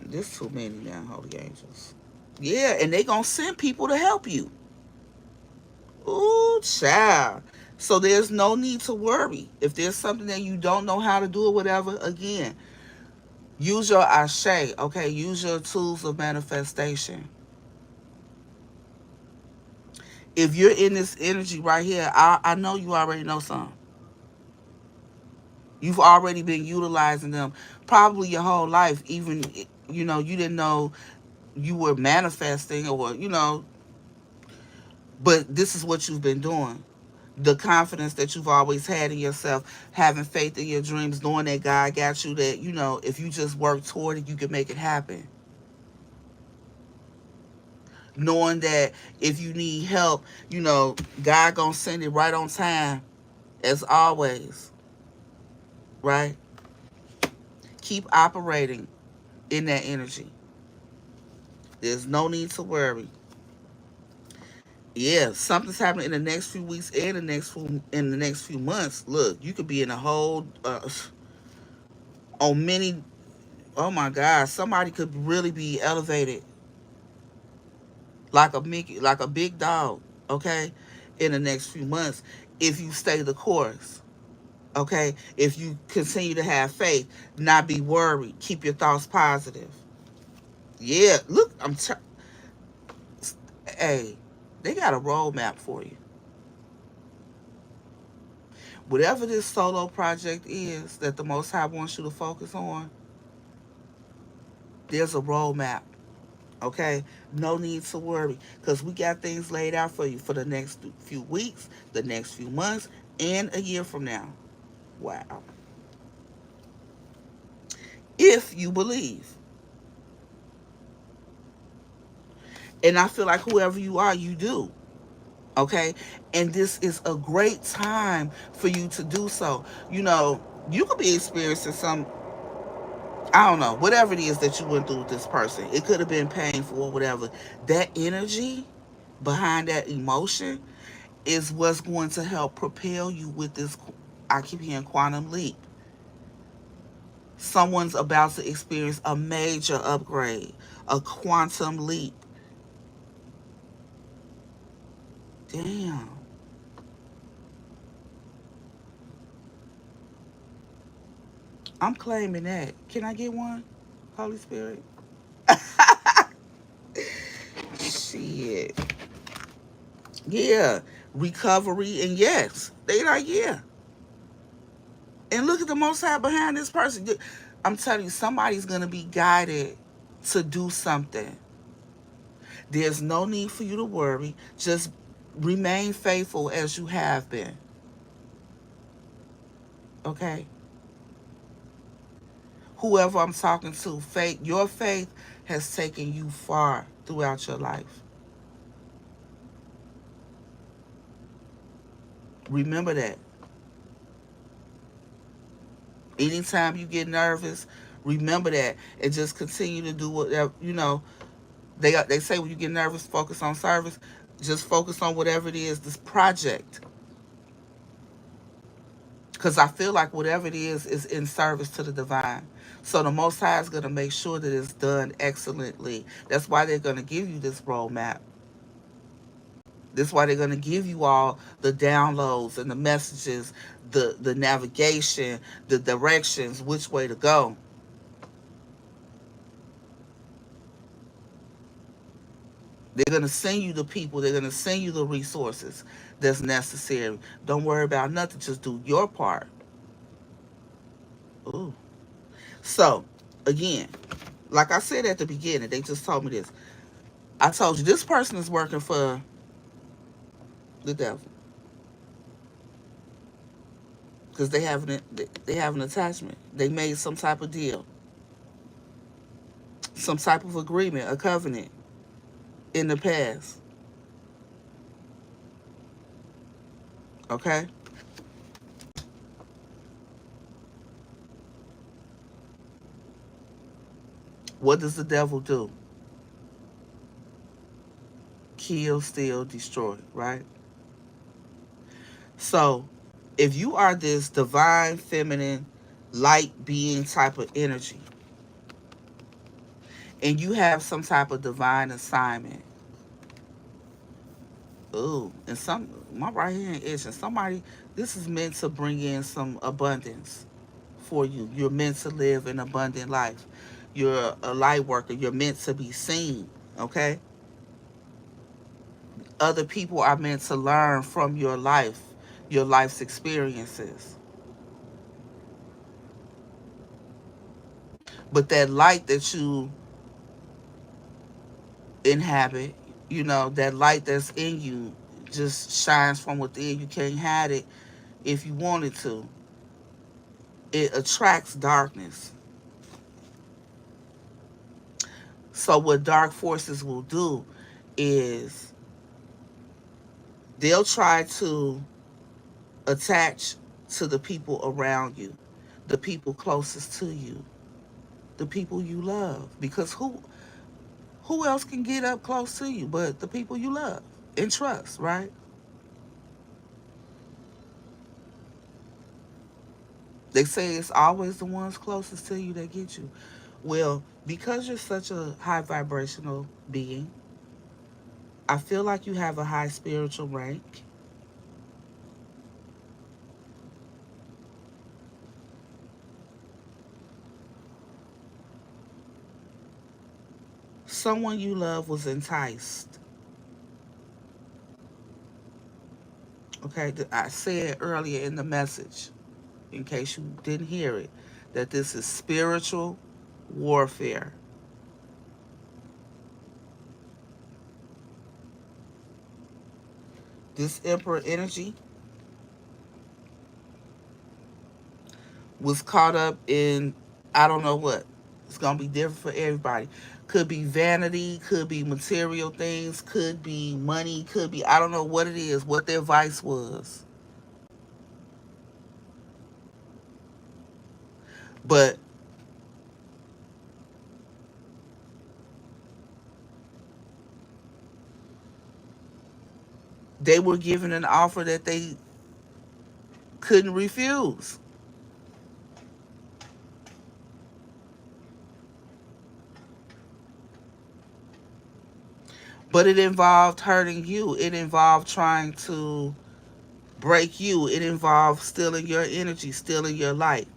There's too many now, holy angels. Yeah, and they gonna send people to help you. Ooh, child. So there's no need to worry. If there's something that you don't know how to do or whatever, again, use your ashe, okay? Use your tools of manifestation. If you're in this energy right here, I know you already know something. You've already been utilizing them probably your whole life. Even, you didn't know you were manifesting or, but this is what you've been doing. The confidence that you've always had in yourself, having faith in your dreams, knowing that God got you, that, if you just work toward it, you can make it happen. knowing that if you need help, God gonna send it right on time, as always, right? Keep operating in that energy. There's no need to worry. Yeah, something's happening in the next few weeks and the next few months. Look, you could be in a whole on many. Oh my God, somebody could really be elevated like a Mickey, like a big dog. Okay, in the next few months, if you stay the course. Okay, if you continue to have faith, not be worried, keep your thoughts positive. Yeah, look, hey, they got a roadmap for you. Whatever this solo project is that the Most High wants you to focus on, there's a roadmap. Okay, no need to worry because we got things laid out for you for the next few weeks, the next few months, and a year from now. Wow. If you believe. And I feel like whoever you are, you do. Okay, and this is a great time for you to do so. You could be experiencing some, I don't know, whatever it is that you went through with this person. It could have been painful or whatever. That energy behind that emotion is what's going to help propel you with this. I keep hearing quantum leap. Someone's about to experience a major upgrade, a quantum leap. Damn. I'm claiming that. Can I get one? Holy Spirit? Shit. Yeah. Recovery and yes. They like, yeah. And look at the Most High behind this person. I'm telling you, somebody's going to be guided to do something. There's no need for you to worry. Just remain faithful as you have been. Okay? Whoever I'm talking to, your faith has taken you far throughout your life. Remember that. Anytime you get nervous, remember that and just continue to do whatever, they say when you get nervous, focus on service. Just focus on whatever it is, this project. Because I feel like whatever it is in service to the divine. So the Most High is going to make sure that it's done excellently. That's why they're going to give you this roadmap. That's why they're going to give you all the downloads and the messages, the navigation, the directions, which way to go. They're going to send you the people. They're going to send you the resources that's necessary. Don't worry about nothing. Just do your part. Ooh. So, again, like I said at the beginning, they just told me this. I told you this person is working for the devil because they have an attachment. They made some type of deal, some type of agreement, a covenant in the past. Okay? What does the devil do? Kill, steal, destroy, right? So, if you are this divine, feminine, light being type of energy, and you have some type of divine assignment, ooh, and my right hand itching. Somebody, this is meant to bring in some abundance for you. You're meant to live an abundant life. You're a light worker. You're meant to be seen. Okay? Other people are meant to learn from your life's experiences. But that light that you inhabit, that light that's in you just shines from within. You can't hide it if you wanted to. It attracts darkness. So what dark forces will do is they'll try to attach to the people around you, the people closest to you, the people you love. Because who else can get up close to you but the people you love and trust, right? They say it's always the ones closest to you that get you. Well, because you're such a high vibrational being, I feel like you have a high spiritual rank. Someone you love was enticed. Okay, I said earlier in the message, in case you didn't hear it, that this is spiritual warfare. This Emperor energy was caught up in, I don't know what. It's going to be different for everybody. Could be vanity, could be material things, could be money, could be, I don't know what it is, what their vice was. But they were given an offer that they couldn't refuse. But it involved hurting you. It involved trying to break you. It involved stealing your energy, stealing your light,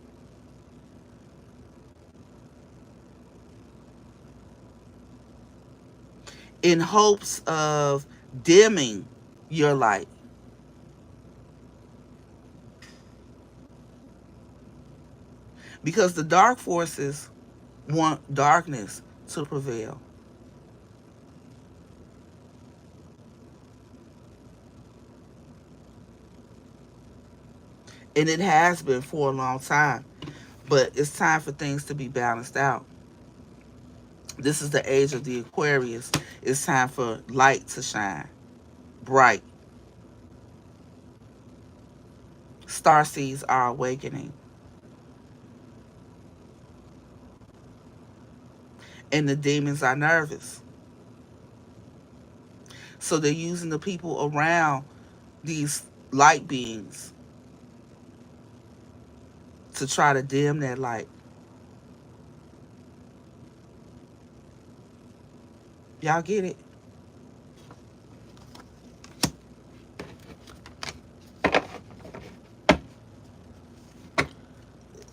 in hopes of dimming your light. Because the dark forces want darkness to prevail. And it has been for a long time. But it's time for things to be balanced out. This is the age of the Aquarius. It's time for light to shine bright. Star seeds are awakening. And the demons are nervous. So they're using the people around these light beings to try to dim that light. Y'all get it?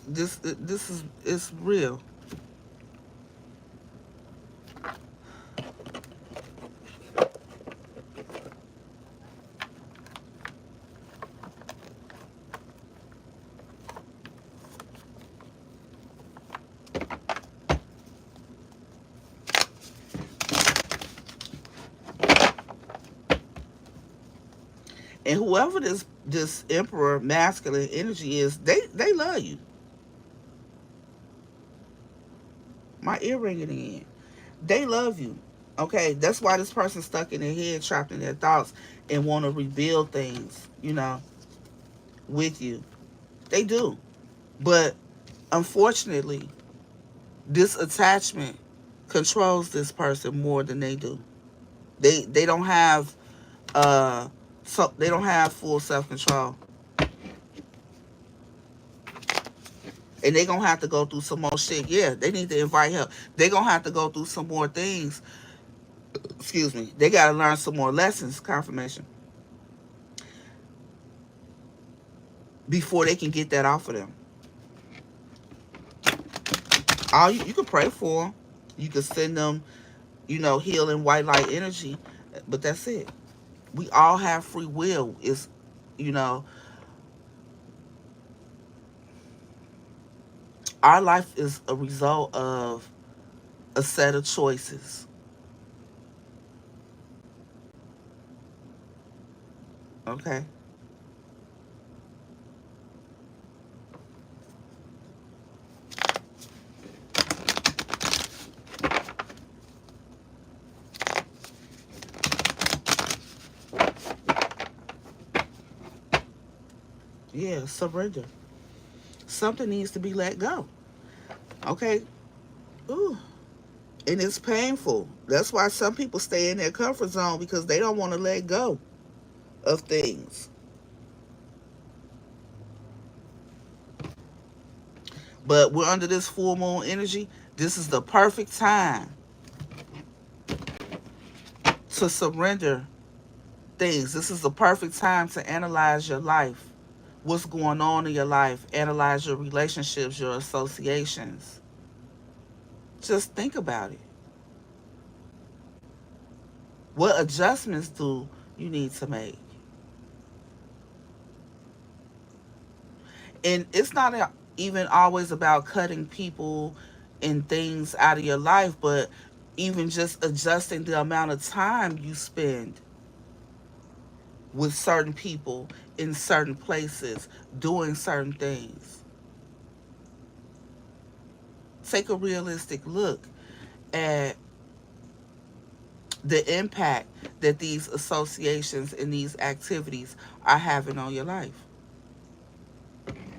This is, it's real. And whoever this emperor masculine energy is, they love you. My ear ringing again. They love you. Okay, that's why this person's stuck in their head, trapped in their thoughts, and want to rebuild things, with you. They do. But unfortunately, this attachment controls this person more than they do. They don't have they don't have full self-control. And they're going to have to go through some more shit. Yeah, they need to invite help. They're going to have to go through some more things. Excuse me. They got to learn some more lessons, confirmation, before they can get that off of them. All you can pray for them. You can send them, healing white light energy. But that's it. We all have free will. It's, you know, our life is a result of a set of choices. Okay? Yeah, surrender. Something needs to be let go. Okay. Ooh. And it's painful. That's why some people stay in their comfort zone because they don't want to let go of things. But we're under this full moon energy. This is the perfect time to surrender things. This is the perfect time to analyze your life. What's going on in your life? Analyze your relationships, your associations. Just think about it. What adjustments do you need to make? And it's not even always about cutting people and things out of your life, but even just adjusting the amount of time you spend with certain people in certain places doing certain things. Take a realistic look at the impact that these associations and these activities are having on your life.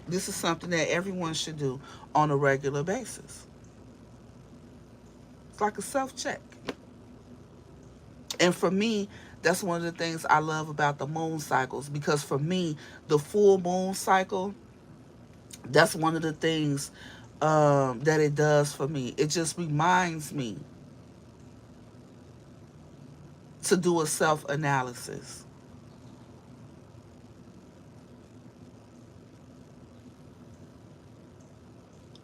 This is something that everyone should do on a regular basis. It's like a self check. And for me, that's one of the things I love about the moon cycles because for me, the full moon cycle, that's one of the things that it does for me. It just reminds me to do a self analysis.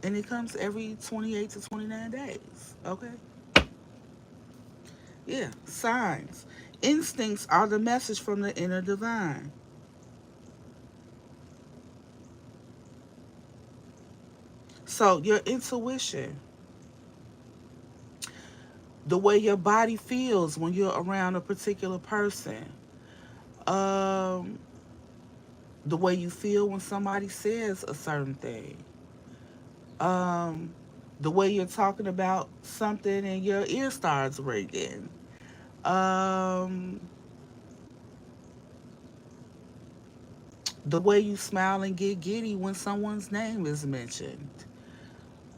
And it comes every 28 to 29 days. Okay? Yeah, signs. Instincts are the message from the inner divine. So, your intuition, the way your body feels when you're around a particular person, um, the way you feel when somebody says a certain thing, um, the way you're talking about something and your ear starts ringing, um, the way you smile and get giddy when someone's name is mentioned,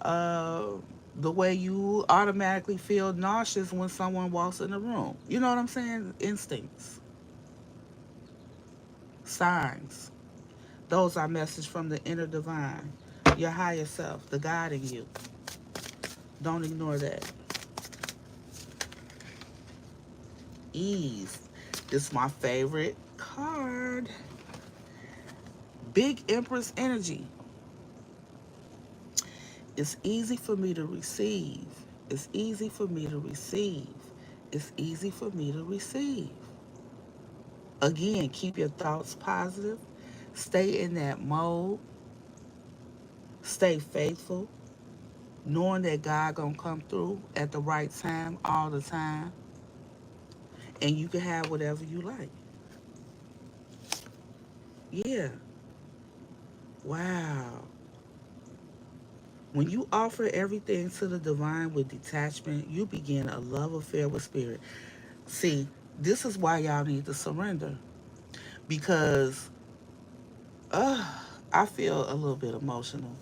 uh, the way you automatically feel nauseous when someone walks in the room. You know what I'm saying? Instincts, signs. Those are messages from the inner divine, your higher self, the God in you. Don't ignore that. Ease. This is my favorite card. Big Empress energy. It's easy for me to receive. It's easy for me to receive. It's easy for me to receive. Again, keep your thoughts positive. Stay in that mode. Stay faithful. Knowing that God gonna come through at the right time all the time. And you can have whatever you like. Yeah. Wow. When you offer everything to the divine with detachment, you begin a love affair with spirit. See, this is why y'all need to surrender. Because uh, I feel a little bit emotional.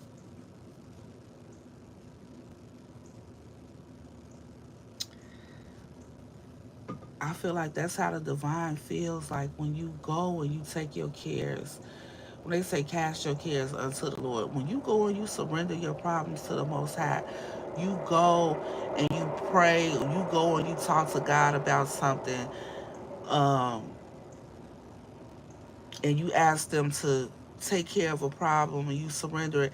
I feel like that's how the divine feels like when you go and you take your cares. When they say cast your cares unto the Lord, when you go and you surrender your problems to the Most High, you go and you pray, you go and you talk to God about something, um, and you ask them to take care of a problem and you surrender it.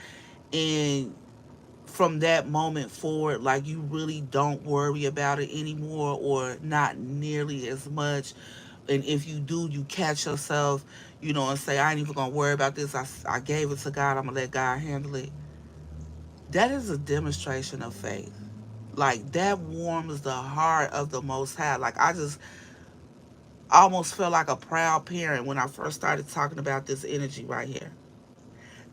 And from that moment forward, like you really don't worry about it anymore or not nearly as much. And if you do, you catch yourself, and say, I ain't even gonna worry about this. I gave it to God. I'm gonna let God handle it. That is a demonstration of faith. Like that warms the heart of the Most High. Like I just almost felt like a proud parent when I first started talking about this energy right here.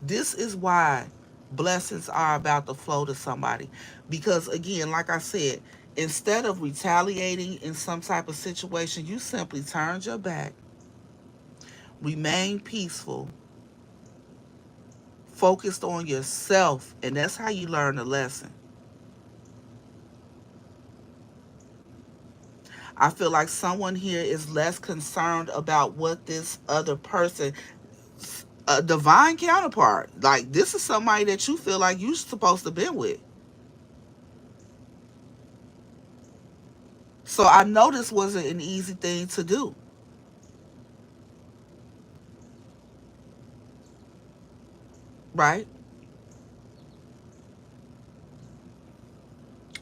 This is why blessings are about to flow to somebody. Because, again, like I said, instead of retaliating in some type of situation, you simply turned your back, remain peaceful, focused on yourself, and that's how you learn the lesson. I feel like someone here is less concerned about what this other person, a divine counterpart, like this is somebody that you feel like you're supposed to be with. So I know this wasn't an easy thing to do, right?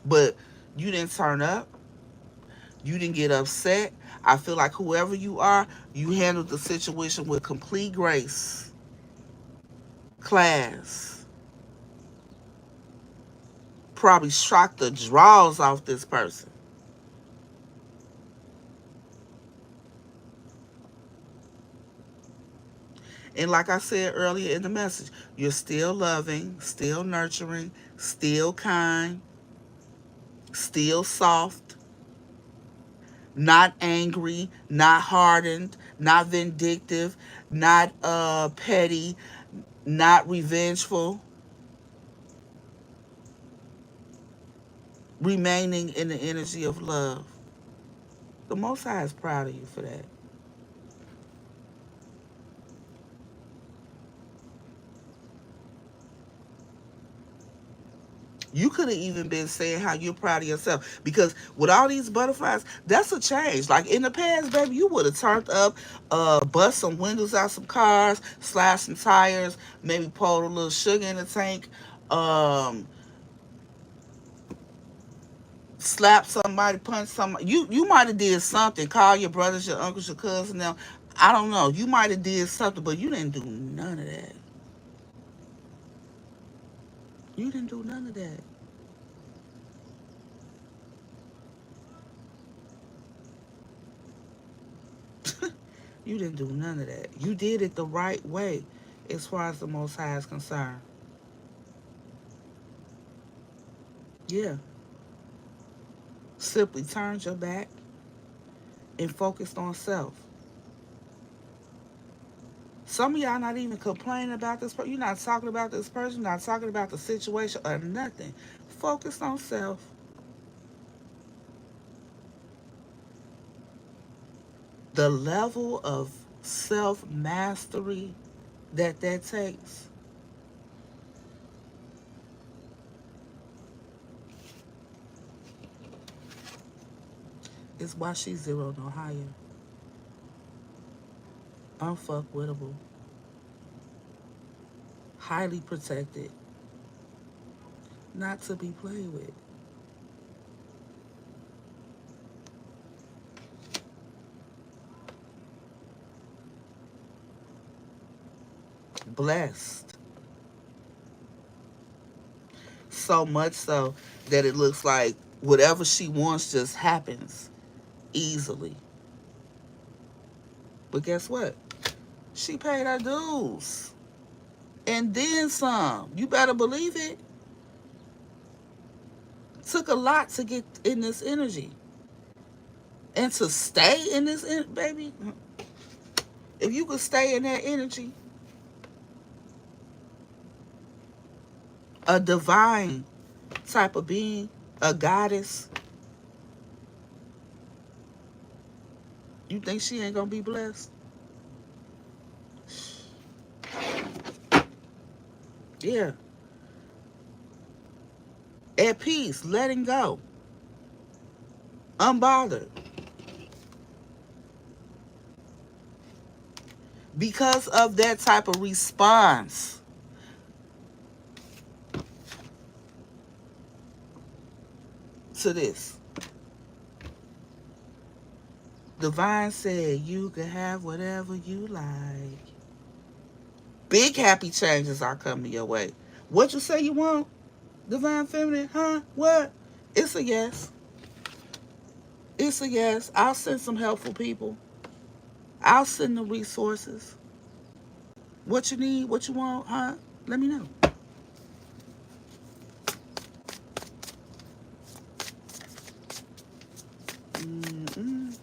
But you didn't turn up. You didn't get upset. I feel like whoever you are, you handled the situation with complete grace, class. Probably shocked the draws off this person. And like I said earlier in the message, you're still loving, still nurturing, still kind, still soft, not angry, not hardened, not vindictive, not petty, not revengeful, remaining in the energy of love. The Most High is proud of you for that. You could have even been saying how you're proud of yourself, because with all these butterflies, that's a change. Like in the past, baby, you would have turned up, bust some windows out some cars, slashed some tires, maybe poured a little sugar in the tank, um, slap somebody, punch somebody. You might have did something. Call your brothers, your uncles, your cousins. Now, I don't know. You might have did something, but you didn't do none of that. You didn't do none of that. You didn't do none of that. You did it the right way, as far as the Most High is concerned. Yeah. Simply turned your back and focused on self. Some of y'all not even complaining about this person. You're not talking about this person. You're not talking about the situation or nothing. Focused on self. The level of self mastery that takes is why she's zero no higher. Unfuckwittable. Highly protected. Not to be played with. Blessed. So much so that it looks like whatever she wants just happens easily. But guess what? She paid her dues. And then some. You better believe it. Took a lot to get in this energy. And to stay in this, baby, if you could stay in that energy, a divine type of being, a goddess, you think she ain't gonna be blessed? Yeah. At peace, letting go, unbothered. Because of that type of response to this. Divine said you can have whatever you like. Big happy changes are coming your way. What you say you want, Divine Feminine? Huh? What? It's a yes. It's a yes. I'll send some helpful people. I'll send the resources. What you need, what you want, huh? Let me know. Mm-mm.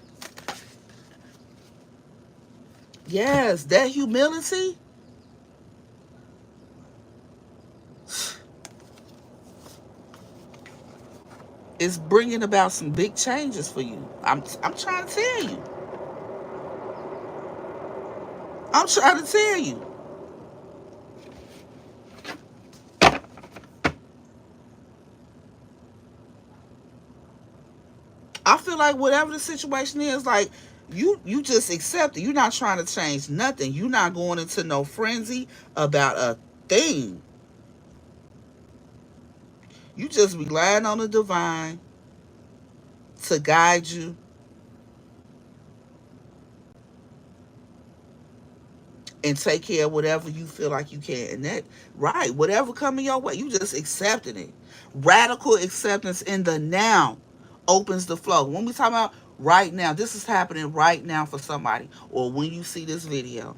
Yes, that humility. It's bringing about some big changes for you. I'm trying to tell you. I'm trying to tell you. I feel like whatever the situation is, like you just accept it. You're not trying to change nothing. You're not going into no frenzy about a thing. You just relying on the divine to guide you and take care of whatever you feel like you can. And that, right, whatever coming your way, you just accepting it. Radical acceptance in the now opens the flow. When we talk about right now, this is happening right now for somebody, or when you see this video,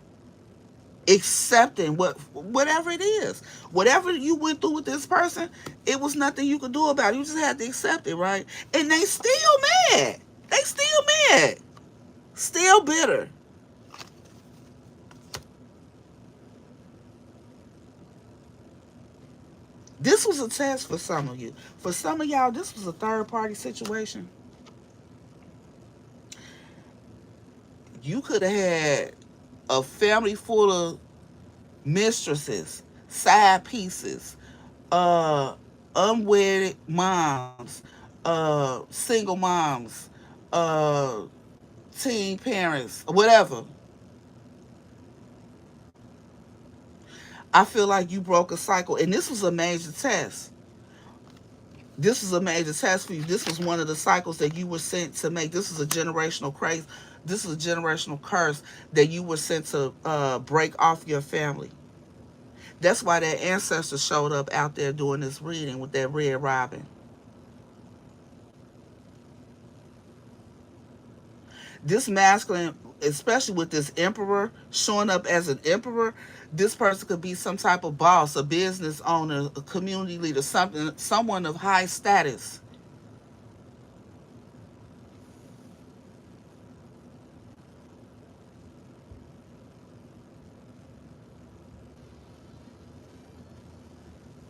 accepting whatever it is, whatever you went through with this person, it was nothing you could do about it. You just had to accept it, right? And they still mad. They still mad. Still bitter. This was a test for some of you. For some of y'all, this was a third party situation. You could have had a family full of mistresses, side pieces, uh, unwedded moms, single moms, uh, teen parents, whatever. I feel like you broke a cycle, and this was a major test. This was a major test for you. This was one of the cycles that you were sent to make. This is a generational craze. This is a generational curse that you were sent to break off your family. That's why that ancestor showed up out there doing this reading with that red robin. This masculine, especially with this emperor showing up as an emperor, this person could be some type of boss, a business owner, a community leader, something, someone of high status.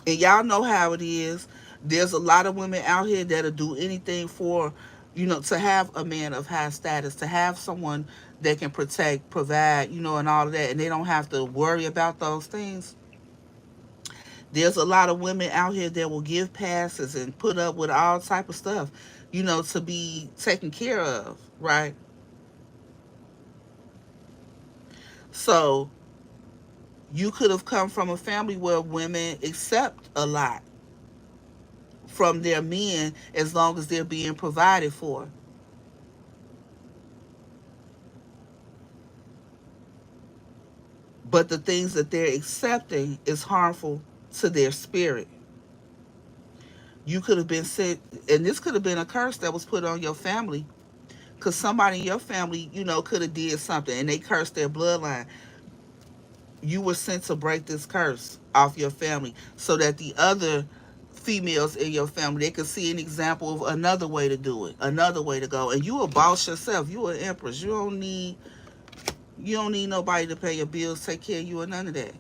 And y'all know how it is. There's a lot of women out here that'll do anything for, to have a man of high status, to have someone that can protect, provide, and all of that, and they don't have to worry about those things. There's a lot of women out here that will give passes and put up with all type of stuff, to be taken care of, right? So you could have come from a family where women accept a lot from their men as long as they're being provided for. But the things that they're accepting is harmful to their spirit. You could have been sent, and this could have been a curse that was put on your family, because somebody in your family, could have did something and they cursed their bloodline. You were sent to break this curse off your family so that the other females in your family, they could see an example of another way to do it, another way to go. And you a boss yourself. You an empress. You don't need nobody to pay your bills, take care of you, or none of that.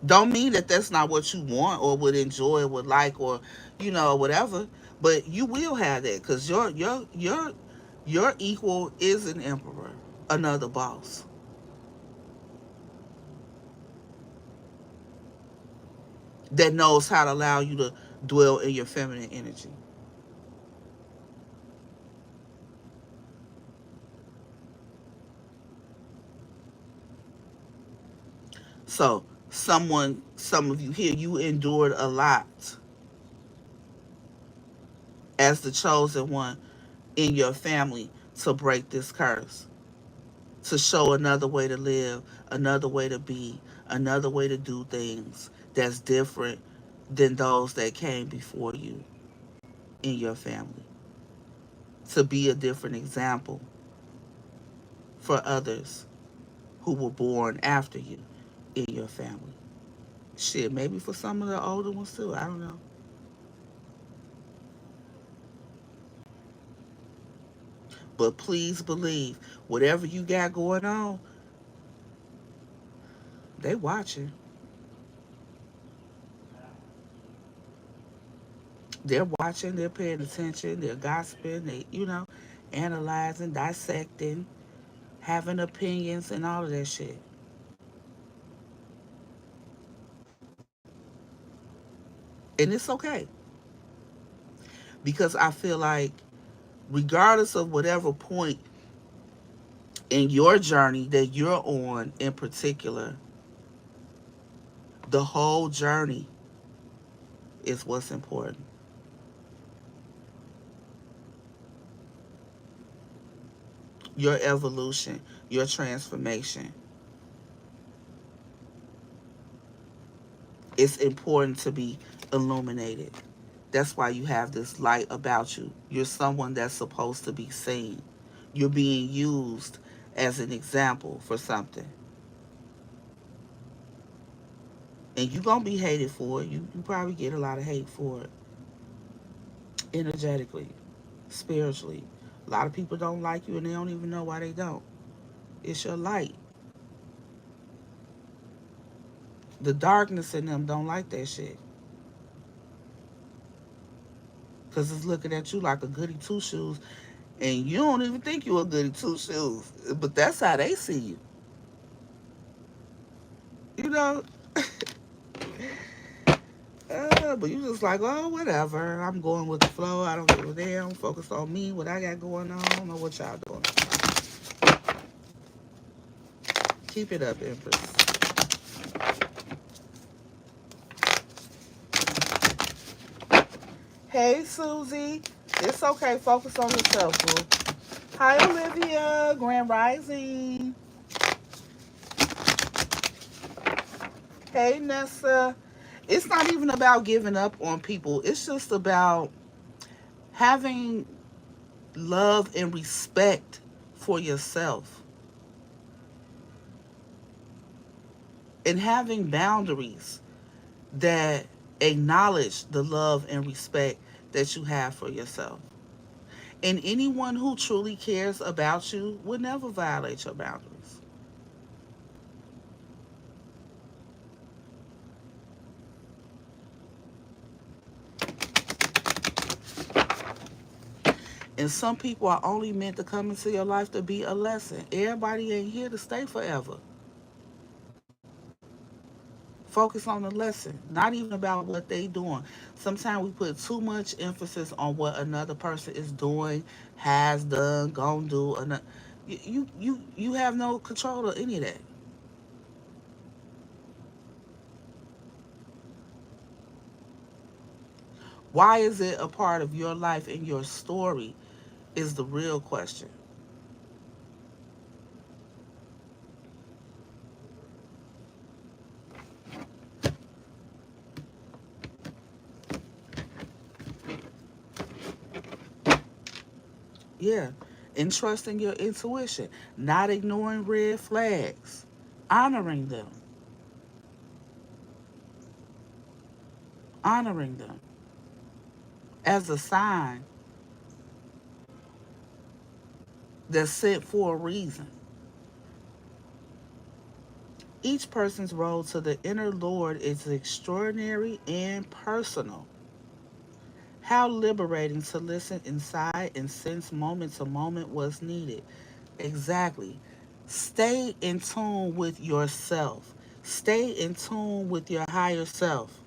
Don't mean that that's not what you want or would enjoy or would like, or whatever. But you will have that, because your equal is an emperor, another boss that knows how to allow you to dwell in your feminine energy. So some of you here, you endured a lot as the chosen one in your family to break this curse, to show another way to live, another way to be, another way to do things that's different than those that came before you in your family, to be a different example for others who were born after you in your family. Shit, maybe for some of the older ones too. I don't know. But please believe, whatever you got going on, they watching. They're watching, they're paying attention, they're gossiping, analyzing, dissecting, having opinions, and all of that shit. And it's okay because I feel like, regardless of whatever point in your journey that you're on in particular, the whole journey is what's important. Your evolution, your transformation. It's important to be illuminated. That's why you have this light about you. You're someone that's supposed to be seen. You're being used as an example for something. And you're going to be hated for it. You probably get a lot of hate for it. Energetically, spiritually. A lot of people don't like you and they don't even know why they don't. It's your light. The darkness in them don't like that shit. Because it's looking at you like a goody two shoes. And you don't even think you're a goody two shoes. But that's how they see you. You know? But you just like, oh, whatever. I'm going with the flow. I don't give a damn. Focus on me, what I got going on. I don't know what y'all doing. Keep it up, Empress. Hey, Susie. It's okay. Focus on yourself, boo. Hi, Olivia. Grand Rising. Hey, Nessa. It's not even about giving up on people. It's just about having love and respect for yourself and having boundaries that acknowledge the love and respect that you have for yourself. And anyone who truly cares about you would never violate your boundaries. And some people are only meant to come into your life to be a lesson. Everybody ain't here to stay forever. Focus on the lesson, not even about what they doing. Sometimes we put too much emphasis on what another person is doing, has done, gonna do. You have no control of any of that. Why is it a part of your life and your story is the real question. Yeah. And trusting your intuition, not ignoring red flags, honoring them, honoring them as a sign that's sent for a reason. Each person's road to the inner Lord is extraordinary and personal. How liberating to listen inside and sense moment to moment what's needed. Exactly. Stay in tune with yourself. Stay in tune with your higher self.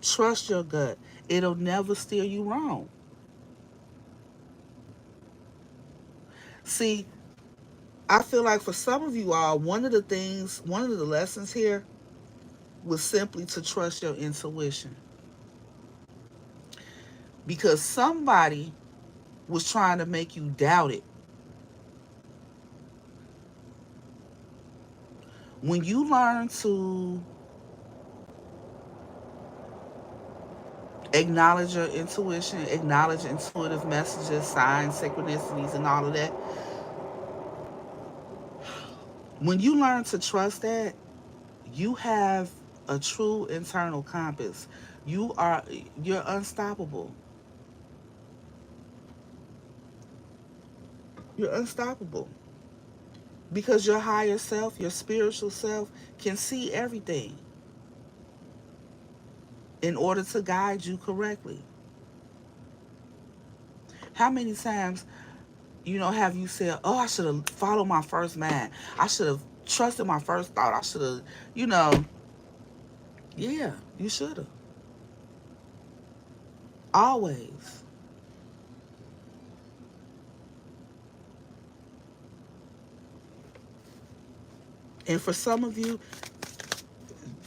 Trust your gut. It'll never steer you wrong. See, I feel like for some of you all, one of the lessons here was simply to trust your intuition. Because somebody was trying to make you doubt it. When you learn to acknowledge your intuition, acknowledge intuitive messages, signs, synchronicities, and all of that, when you learn to trust that, you have a true internal compass. You're unstoppable. You're unstoppable because your higher self, your spiritual self, can see everything. in order to guide you correctly. How many times, have you said, oh, I should have followed my first man. I should have trusted my first thought. I should have, you know, yeah, you should have. Always. And for some of you,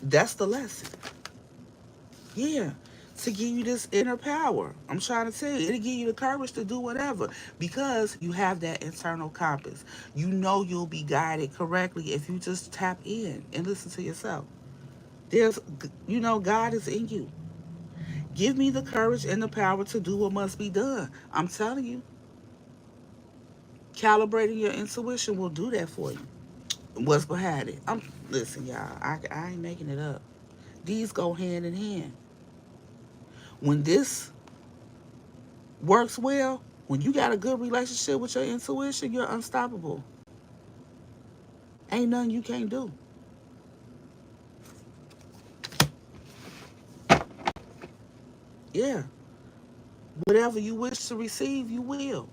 that's the lesson. Yeah. To give you this inner power. I'm trying to tell you, it'll give you the courage to do whatever because you have that internal compass. You know you'll be guided correctly if you just tap in and listen to yourself. God is in you. Give me the courage and the power to do what must be done. I'm telling you, calibrating your intuition will do that for you. What's behind it? Listen, y'all. I ain't making it up. These go hand in hand. When this works well, when you got a good relationship with your intuition, you're unstoppable. Ain't nothing you can't do. Yeah. Whatever you wish to receive, you will.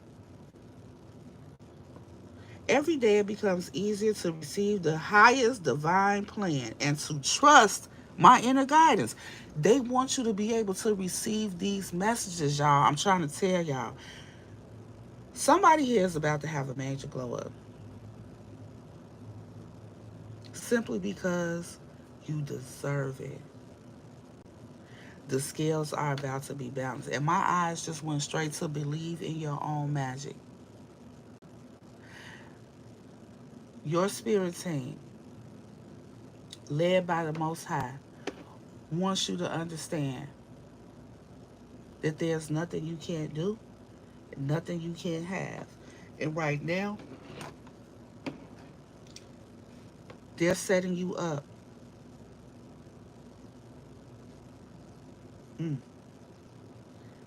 Every day it becomes easier to receive the highest divine plan and to trust my inner guidance. They want you to be able to receive these messages, y'all. I'm trying to tell y'all. Somebody here is about to have a major glow up simply because you deserve it. The scales are about to be balanced. And my eyes just went straight to believe in your own magic. Your spirit team, led by the Most High, wants you to understand that there's nothing you can't do, nothing you can't have. And right now, they're setting you up. Mm,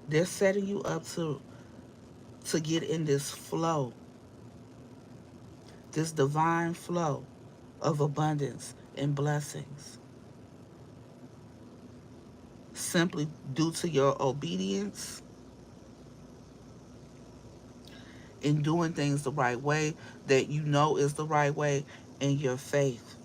they're setting you up to get in this flow, this divine flow of abundance and blessings, simply due to your obedience in doing things the right way that you know is the right way and your faith.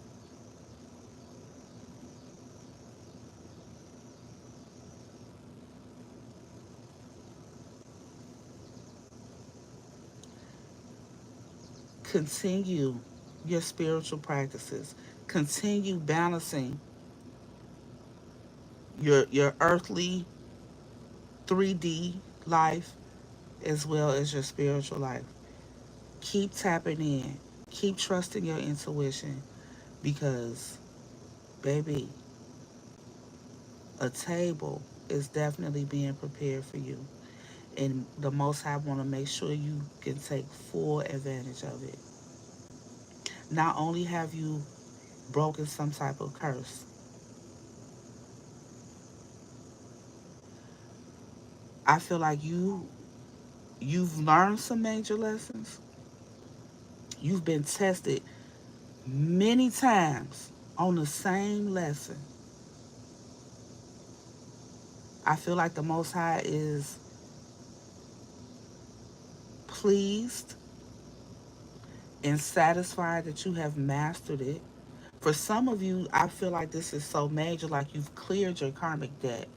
Continue your spiritual practices. Continue balancing your earthly 3D life as well as your spiritual life. Keep tapping in. Keep trusting your intuition because, baby, a table is definitely being prepared for you. And the Most High want to make sure you can take full advantage of it. Not only have you broken some type of curse, I feel like you've learned some major lessons. You've been tested many times on the same lesson. I feel like the Most High is pleased and satisfied that you have mastered it. For some of you, I feel like this is so major, like you've cleared your karmic debt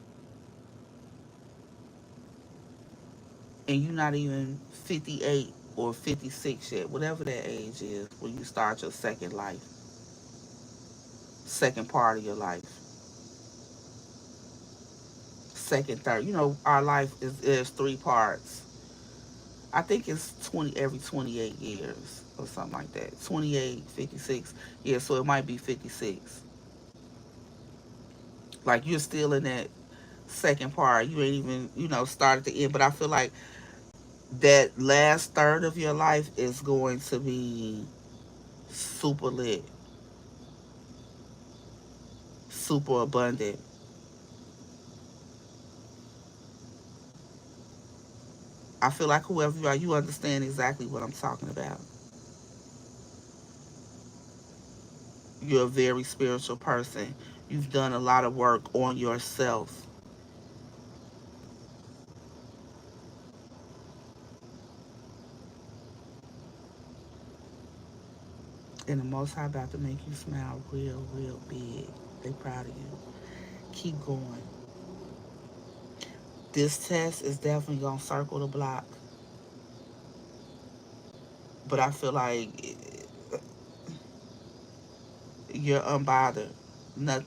and you're not even 58 or 56 yet, whatever that age is, when you start your second life, second part of your life, second, third. Our life is three parts. I think it's 20 every 28 years or something like that. 28, 56. Yeah, so it might be 56. Like you're still in that second part. You ain't even, started the end. But I feel like that last third of your life is going to be super lit, super abundant. I feel like whoever you are, you understand exactly what I'm talking about. You're a very spiritual person. You've done a lot of work on yourself. And the Most High about to make you smile real, real big. They proud of you. Keep going. This test is definitely going to circle the block. But I feel like you're unbothered. Not,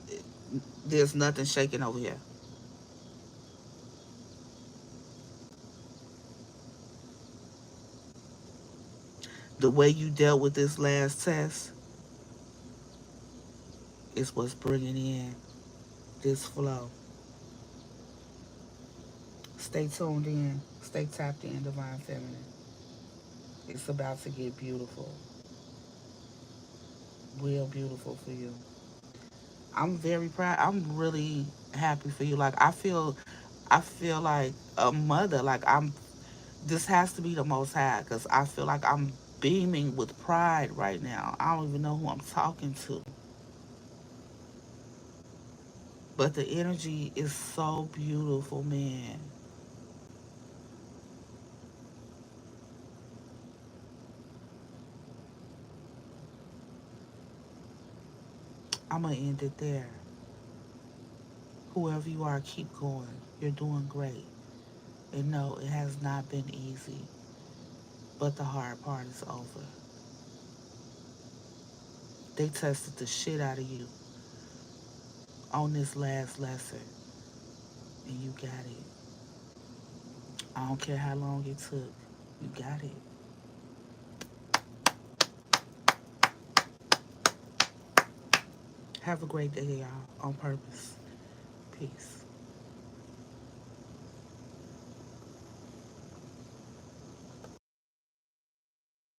there's nothing shaking over here. The way you dealt with this last test is what's bringing in this flow. Stay tuned in. Stay tapped in, Divine Feminine. It's about to get beautiful. Real beautiful for you. I'm very proud. I'm really happy for you. Like I feel like a mother. Like I'm. This has to be the Most High because I feel like I'm beaming with pride right now. I don't even know who I'm talking to, but the energy is so beautiful, man. I'm gonna end it there. Whoever you are, keep going. You're doing great. And no, it has not been easy, but the hard part is over. They tested the shit out of you on this last lesson, and you got it. I don't care how long it took. You got it. Have a great day, y'all. On purpose. Peace.